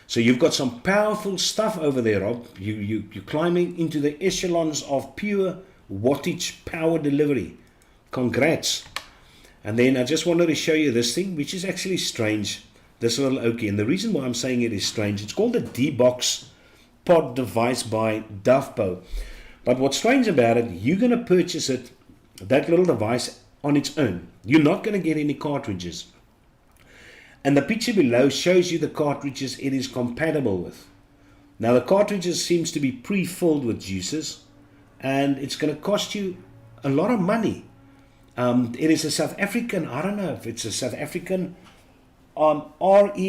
So you've got some powerful stuff over there, Rob. You're climbing into the echelons of pure wattage power delivery. Congrats. And then I just wanted to show you this thing, which is actually strange. This little Okie. And the reason why I'm saying it is strange, it's called a D-Box pod device by Duffpo. But what's strange about it, you're going to purchase it, that little device, on its own. You're not going to get any cartridges. And the picture below shows you the cartridges it is compatible with. Now the cartridges seems to be pre-filled with juices, and it's going to cost you a lot of money. It is a South African, I don't know if it's a South African RELX.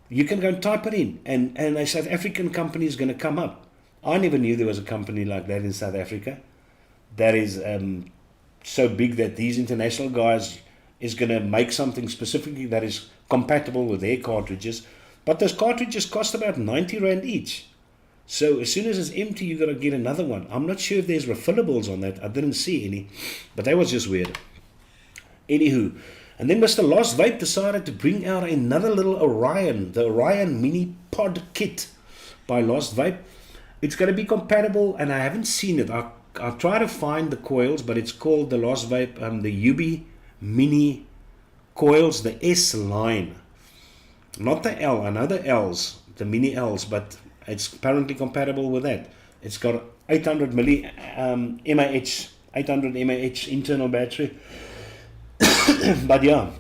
You can go and type it in, and a South African company is going to come up. I never knew there was a company like that in South Africa that is so big that these international guys is going to make something specifically that is compatible with their cartridges. But those cartridges cost about 90 Rand each. So as soon as it's empty, you got to get another one. I'm not sure if there's refillables on that. I didn't see any, but that was just weird. Anywho, and then Mr. Lost Vape decided to bring out another little Orion, the Orion Mini Pod Kit by Lost Vape. It's going to be compatible, and I haven't seen it. I'll try to find the coils, but it's called the Lost Vape, the UB Mini coils, the S line. Not the L, I know the L's, the mini L's, but it's apparently compatible with that. It's got 800 mAh, 800 mAh internal battery. But yeah,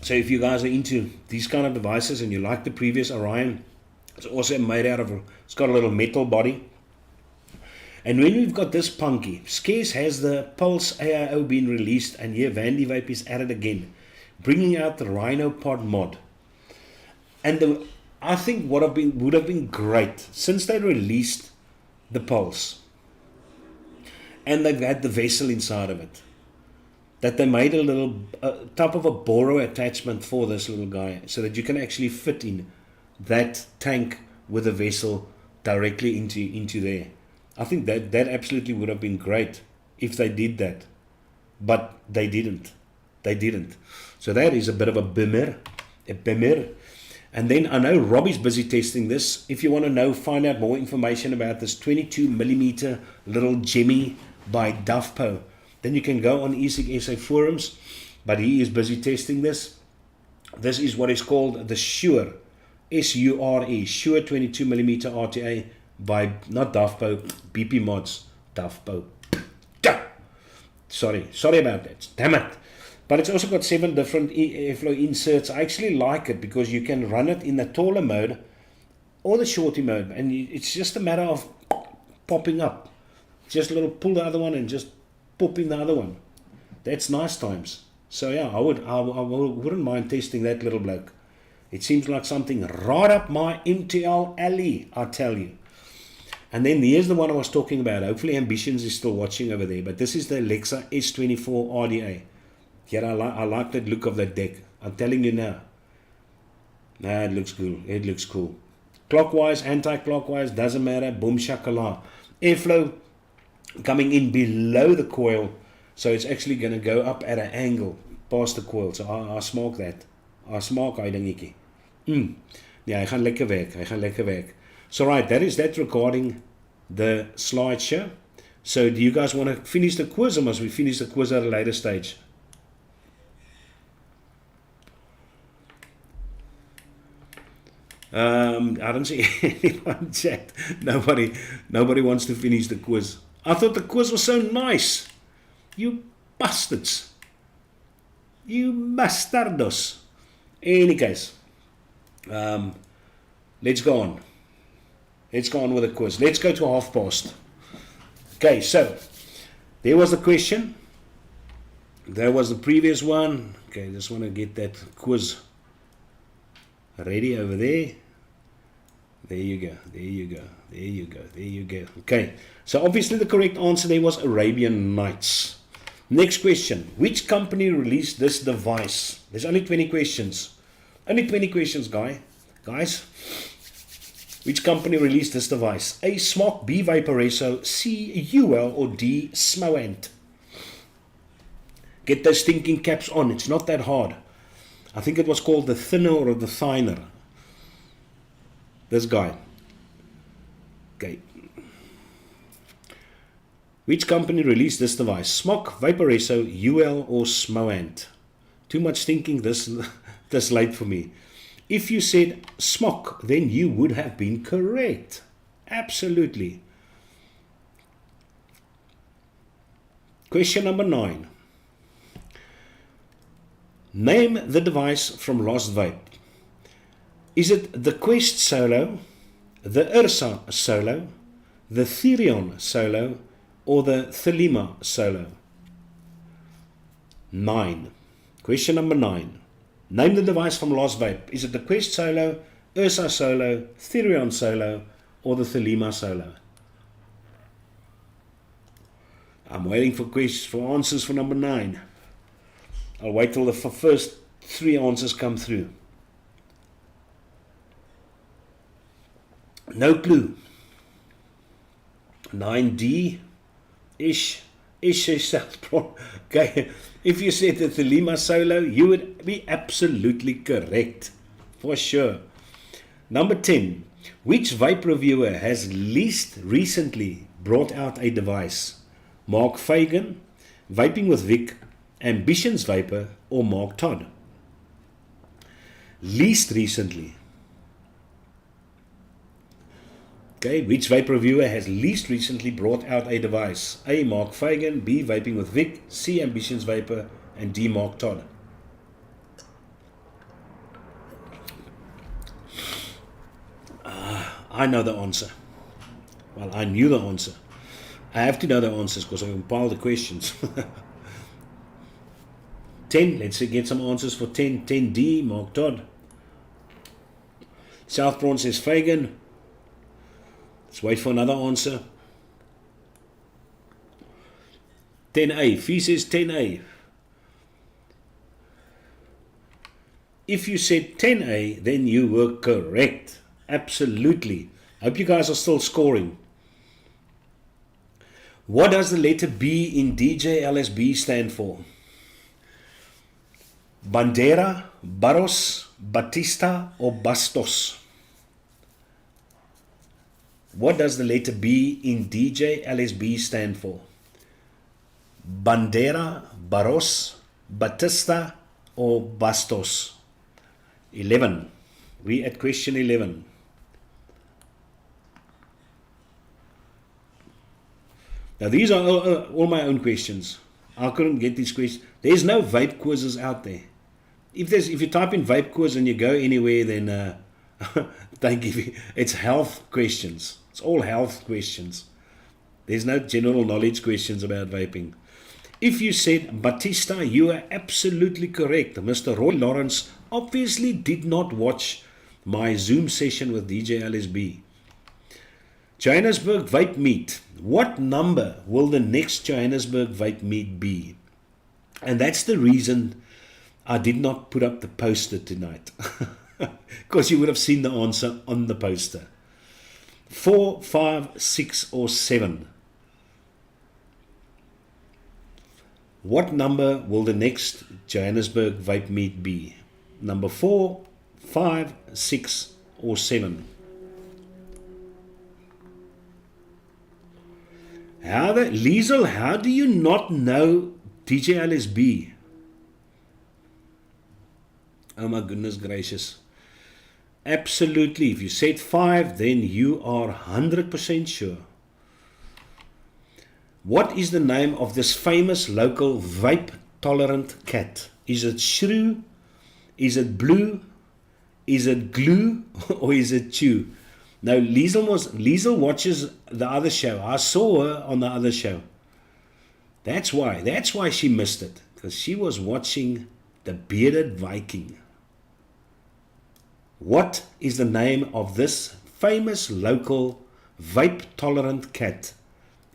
so if you guys are into these kind of devices and you like the previous Orion, it's also made out of, it's got a little metal body. And when we've got this punky, scarce has the Pulse AIO been released, and here Vandy Vape is at it again, bringing out the Rhino Pod mod. And I think what would have been great, since they released the Pulse, and they've had the vessel inside of it, that they made a little type of a Boro attachment for this little guy, so that you can actually fit in that tank with a vessel directly into there. I think that absolutely would have been great if they did that, but they didn't. So that is a bit of a bimmer. And then I know Robbie's busy testing this. If you want to find out more information about this 22mm little Jemmy by Duffpo, then you can go on eSig SA forums, but he is busy testing this. This is what is called the Shure, S-U-R-E, Shure 22mm RDA by, not Duffpo, BP Mods, Duffpo. Sorry about that, damn it. But it's also got 7 different airflow inserts. I actually like it because you can run it in the taller mode or the shorty mode, and it's just a matter of popping up. Just a little pull the other one and just pop in the other one. That's nice times. So yeah, I wouldn't mind testing that little bloke. It seems like something right up my MTL alley, I tell you. And then here's the one I was talking about. Hopefully Ambitionz is still watching over there, but this is the Alexa S24 RDA. Yeah, I like that look of that deck. I'm telling you now. Nah, it looks cool. It looks cool. Clockwise, anti-clockwise, doesn't matter. Boom shakala. Airflow coming in below the coil, so it's actually going to go up at an angle past the coil. So I smaak that. I smaak hy dingetjie. Ja, hy gaan lekker werk. So right, that is that regarding the slideshow. So do you guys want to finish the quiz, or must we finish the quiz at a later stage? I don't see anyone chat. Nobody wants to finish the quiz. I thought the quiz was so nice. You bastards. You bastardos. Any case, let's go on. Let's go on with the quiz. Let's go to half past. Okay, so there was the question. There was the previous one. Okay, just want to get that quiz ready over there. There you go. Okay, so obviously the correct answer there was Arabian Nights. Next question. Which company released this device? There's only 20 questions. Only 20 questions, guys. Which company released this device? A. Smok, B. Vaporesso, C. UL, or D. Smoant? Get those thinking caps on. It's not that hard. I think it was called the thinner or the thiner. This guy. Okay. Which company released this device? Smok, Vaporesso, UL, or Smoant? Too much thinking this late for me. If you said Smok, then you would have been correct. Absolutely. Question number 9. Name the device from Lost Vape. Is it the Quest Solo, the Ursa Solo, the Therion Solo, or the Thelema Solo? 9. Question number 9. Name the device from Lost Vape. Is it the Quest Solo, Ursa Solo, Therion Solo, or the Thelema Solo? I'm waiting for answers for number 9. I'll wait till the first 3 answers come through. No clue. 9D. Ish. Okay. If you said the Thelema Solo, you would be absolutely correct. For sure. Number 10. Which vape reviewer has least recently brought out a device? Mark Fagan, Vaping with Vic, Ambitionz Vaper, or Mark Todd? Least recently. Okay, which vape reviewer has least recently brought out a device? A. Mark Fagan, B. Vaping with Vic, C. Ambitionz Vaper, and D. Mark Todd. I know the answer. Well, I knew the answer. I have to know the answers because I compiled the questions. 10, let's get some answers for 10. 10D, Mark Todd. South Prawn says Fagan. Let's wait for another answer. 10A. Fee says 10A. If you said 10A, then you were correct. Absolutely. Hope you guys are still scoring. What does the letter B in DJ LSB stand for? Bandera, Barros, Batista, or Bastos? What does the letter B in DJ LSB stand for? Bandera, Barros, Batista, or Bastos? 11. We at question 11. Now these are all my own questions. I couldn't get these questions. There's no vape quizzes out there. If you type in vape quiz and you go anywhere, then they give you, it's health questions. It's all health questions. There's no general knowledge questions about vaping. If you said Batista, you are absolutely correct. Mr. Roy Lawrence obviously did not watch my Zoom session with DJ LSB. Johannesburg Vape Meet. What number will the next Johannesburg Vape Meet be? And that's the reason I did not put up the poster tonight. Because you would have seen the answer on the poster. 4, 5, 6, or 7. What number will the next Johannesburg Vape Meet be? Number 4, 5, 6, or 7? Liesel, how do you not know DJ LSB? Oh my goodness gracious. Absolutely. If you said 5, then you are 100% sure. What is the name of this famous local vape-tolerant cat? Is it Shrew? Is it Blue? Is it Glue? Or is it Chew? No, Liesel watches the other show. I saw her on the other show. That's why she missed it. Because she was watching the Bearded Viking. What is the name of this famous local vape-tolerant cat?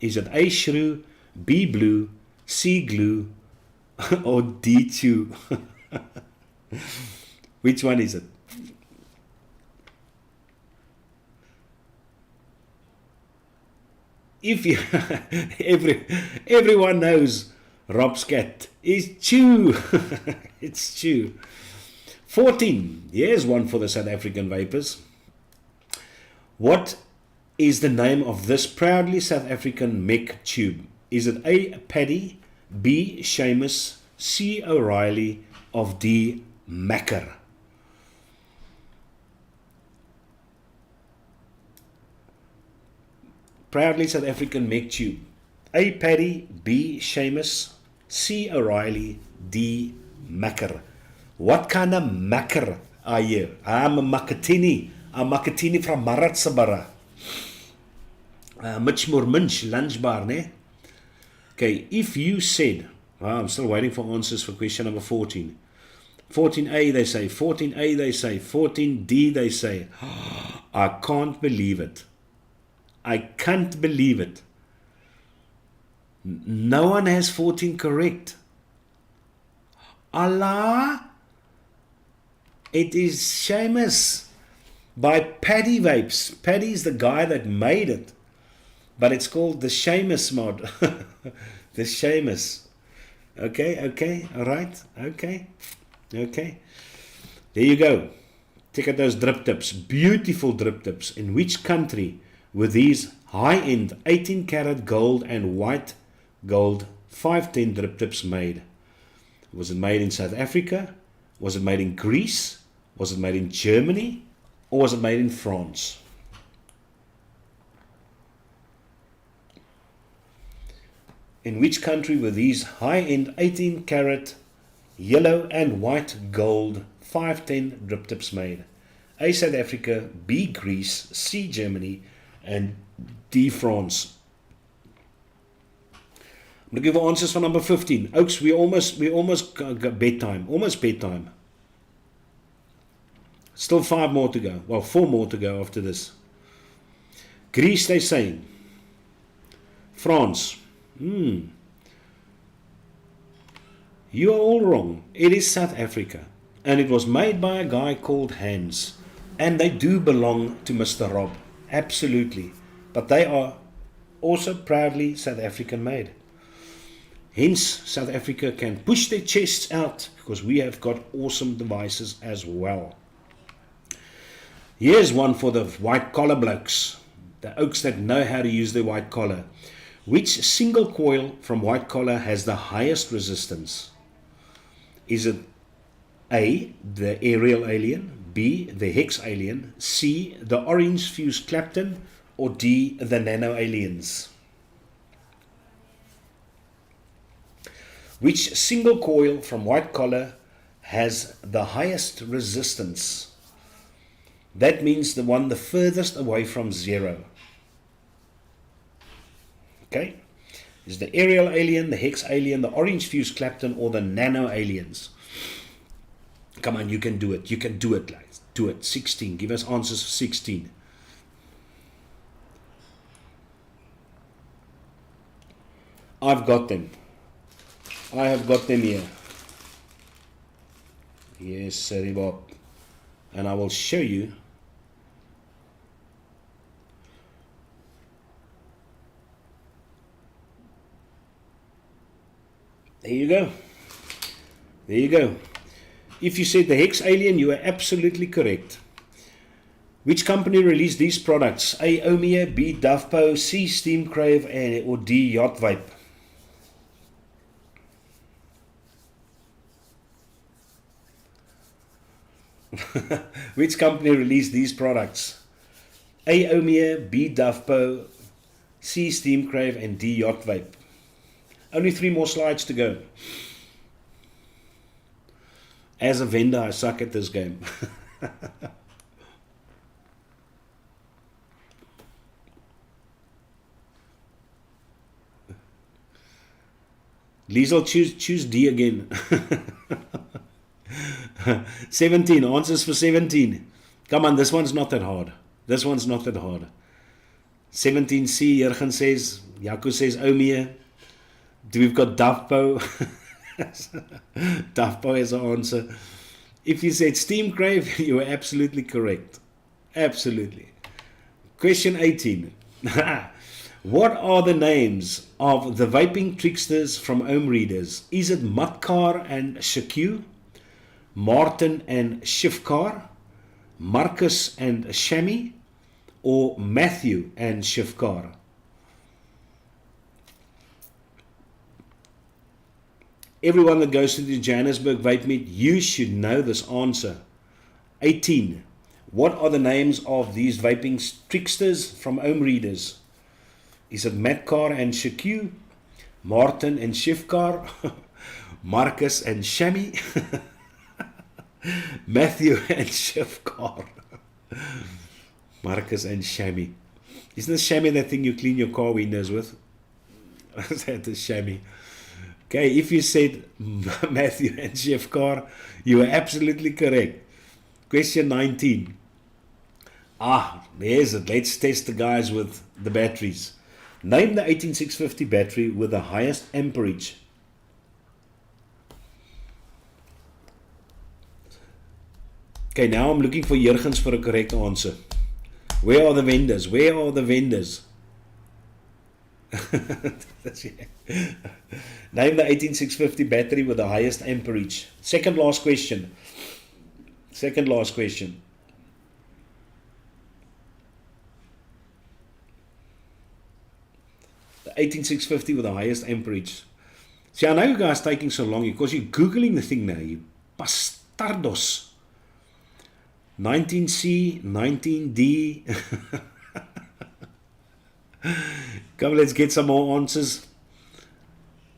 Is it A. Shrew, B. Blue, C. Glue, or D. Chew? Which one is it? If you everyone knows Rob's cat is Chew. It's Chew. 14. Here's one for the South African vapors. What is the name of this proudly South African mech tube? Is it A. Paddy, B. Seamus, C. O'Reilly, or D. Macker? Proudly South African mech tube. A. Paddy, B. Seamus, C. O'Reilly, D. Macker. What kind of macker are you? I'm a Makatini. I'm Makatini from Maratsabara. Much more munch, lunch bar, ne? Okay, if you said, I'm still waiting for answers for question number 14. 14A they say, 14A they say, 14D they say. I can't believe it. I can't believe it. No one has 14 correct. Allah, it is Seamus by Paddy Vapes. Paddy is the guy that made it, but it's called the Seamus mod. The Seamus. Okay, all right, okay. There you go. Check out those drip tips, beautiful drip tips. In which country were these high-end 18 karat gold and white gold 510 drip tips made? Was it made in South Africa? Was it made in Greece? Was it made in Germany? Or was it made in France? In which country were these high-end 18 karat yellow and white gold 510 drip tips made? A. South Africa, B. Greece, C. Germany, and D. France. I'm going to give answers for number 15. Oaks, we almost got bedtime. Almost bedtime. Still 5 more to go. Well, 4 more to go after this. Greece, they saying. France. You are all wrong. It is South Africa. And it was made by a guy called Hans. And they do belong to Mr. Rob. Absolutely. But they are also proudly South African made. Hence, South Africa can push their chests out because we have got awesome devices as well. Here's one for the white collar blokes. The oaks that know how to use their white collar. Which single coil from white collar has the highest resistance? Is it A, the aerial alien, B, the hex alien, C, the orange fuse Clapton, or D, the nano aliens? Which single coil from white collar has the highest resistance? That means the one the furthest away from zero. Okay? Is the aerial alien, the hex alien, the orange fuse Clapton, or the nano aliens? Come on, you can do it. You can do it, guys. Do it. 16. Give us answers for 16. I've got them. I have got them here. Yes, Sir Bob. And I will show you. There you go. There you go. If you said the hex alien, you are absolutely correct. Which company released these products? A. Omea, B. Dufpo, C. Steam Crave, or D. Yacht Vape? Which company released these products? A. Omea, B. Dufpo, C. Steam Crave, and D. Yacht Vape. Only 3 more slides to go. As a vendor, I suck at this game. Liesel, choose D again. 17, answers for 17. Come on, this one's not that hard. This one's not that hard. 17C, Jurgen says, Jaco says Omea. We've got Dufpo. Dufpo is the answer. If you said Steam Crave, you were absolutely correct. Absolutely. Question 18. What are the names of the vaping tricksters from Ohm Readers? Is it Matkar and Shaku, Martin and Shifkar, Marcus and Shami, or Matthew and Shifkar? Everyone that goes to the Johannesburg Vape Meet, you should know this answer. 18. What are the names of these vaping tricksters from Ohm Readers? Is it Matkar and Shaku, Martin and Shifkar, Marcus and Shami, Matthew and Shifkar? Marcus and Shami. Isn't the Shami that thing you clean your car windows with? Is that the Shami? Okay, if you said Matthew and Shifkar, you are absolutely correct. Question 19. There's it. Let's test the guys with the batteries. Name the 18650 battery with the highest amperage. Okay, now I'm looking for Jurgens for a correct answer. Where are the vendors? Where are the vendors? Name the 18650 battery with the highest amperage. Second last question. Second last question. The 18650 with the highest amperage. See, I know you guys are taking so long because you're Googling the thing now. You bastardos. 19C, 19D. Come, let's get some more answers.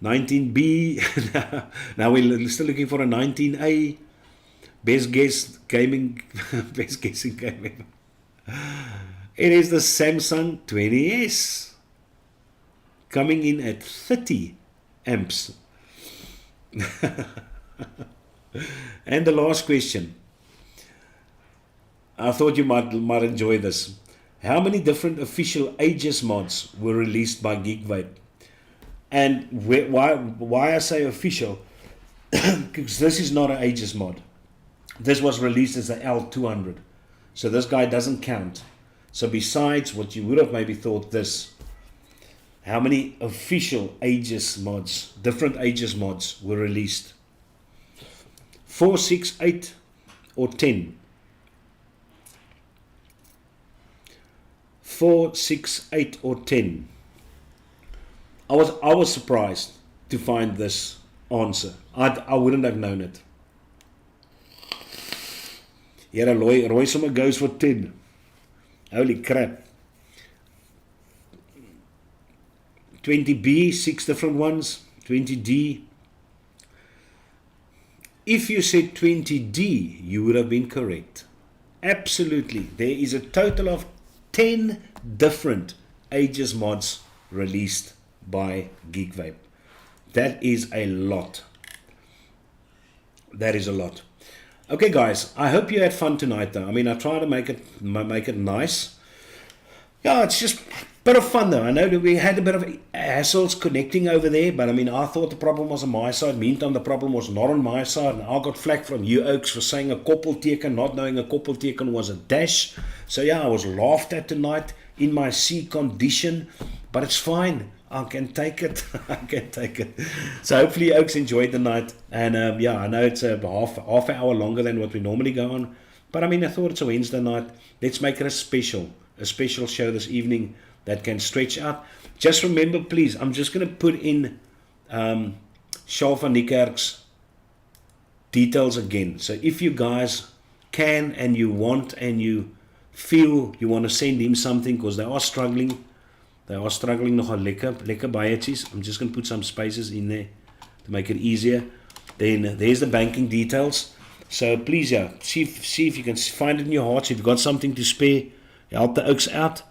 19B. Now we're still looking for a 19A. Best guess gaming. Best guessing gaming. It is the Samsung 20S. Coming in at 30 amps. And the last question. I thought you might enjoy this. How many different official ages mods were released by Geek Vape? And why I say official, because this is not an ages mod. This was released as the L200. So this guy doesn't count. So besides what you would have maybe thought this, how many official ages mods, different ages mods were released? 4, 6, 8 or 10? 4, 6, 8 or 10? I was surprised to find this answer. I wouldn't have known it. Here, Roy sommer goes for 10. Holy crap. 20B, 6 different ones. 20D. If you said 20D, you would have been correct. Absolutely. There is a total of 10 different ages mods released by Geek Vape. That is a lot. That is a lot. Okay, guys, I hope you had fun tonight, though. I mean, I try to make it nice. Yeah, it's just a bit of fun, though. I know that we had a bit of hassles connecting over there, but I mean, I thought the problem was on my side. Meantime, the problem was not on my side, and I got flack from you oaks for saying a koppelteken, not knowing a koppelteken was a dash. So yeah, I was laughed at tonight in my C condition, but it's fine. I can take it. I can take it. So hopefully you oaks enjoyed the night. And yeah, I know it's a half an hour longer than what we normally go on. But I mean, I thought it's a Wednesday night. Let's make it a special show this evening that can stretch out. Just remember, please, I'm just going to put in Charles van Niekerk's details again. So if you guys can and you want and you feel you want to send him something, because they are struggling nogal lekker baieties. I'm just going to put some spaces in there to make it easier. Then there's the banking details. So please, yeah, see if you can find it in your hearts. If you've got something to spare, help the oaks out.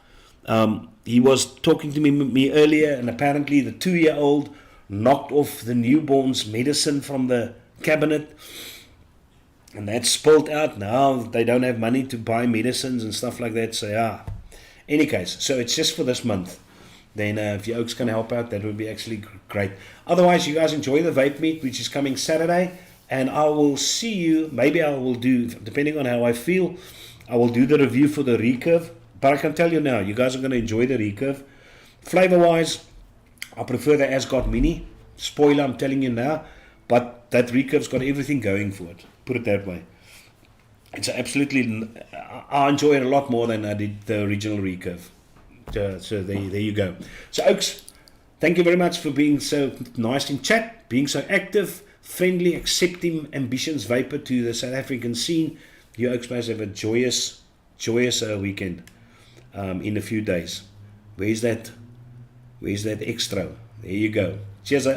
He was talking to me earlier, and apparently the 2-year-old knocked off the newborn's medicine from the cabinet, and that spilled out. Now they don't have money to buy medicines and stuff like that. So yeah, any case, so it's just for this month. Then if you oaks can help out, that would be actually great. Otherwise, you guys enjoy the vape meet, which is coming Saturday, and I will see you. Maybe I will do, depending on how I feel, I will do the review for the recurve. But I can tell you now, you guys are going to enjoy the recurve. Flavor-wise, I prefer the Asgard Mini. Spoiler, I'm telling you now. But that recurve's got everything going for it. Put it that way. It's absolutely, I enjoy it a lot more than I did the original recurve. So there you go. So oaks, thank you very much for being so nice in chat, being so active, friendly, accepting Ambitionz Vaper to the South African scene. You oaks guys have a joyous weekend in a few days. Where's that extra? There you go. Cheers.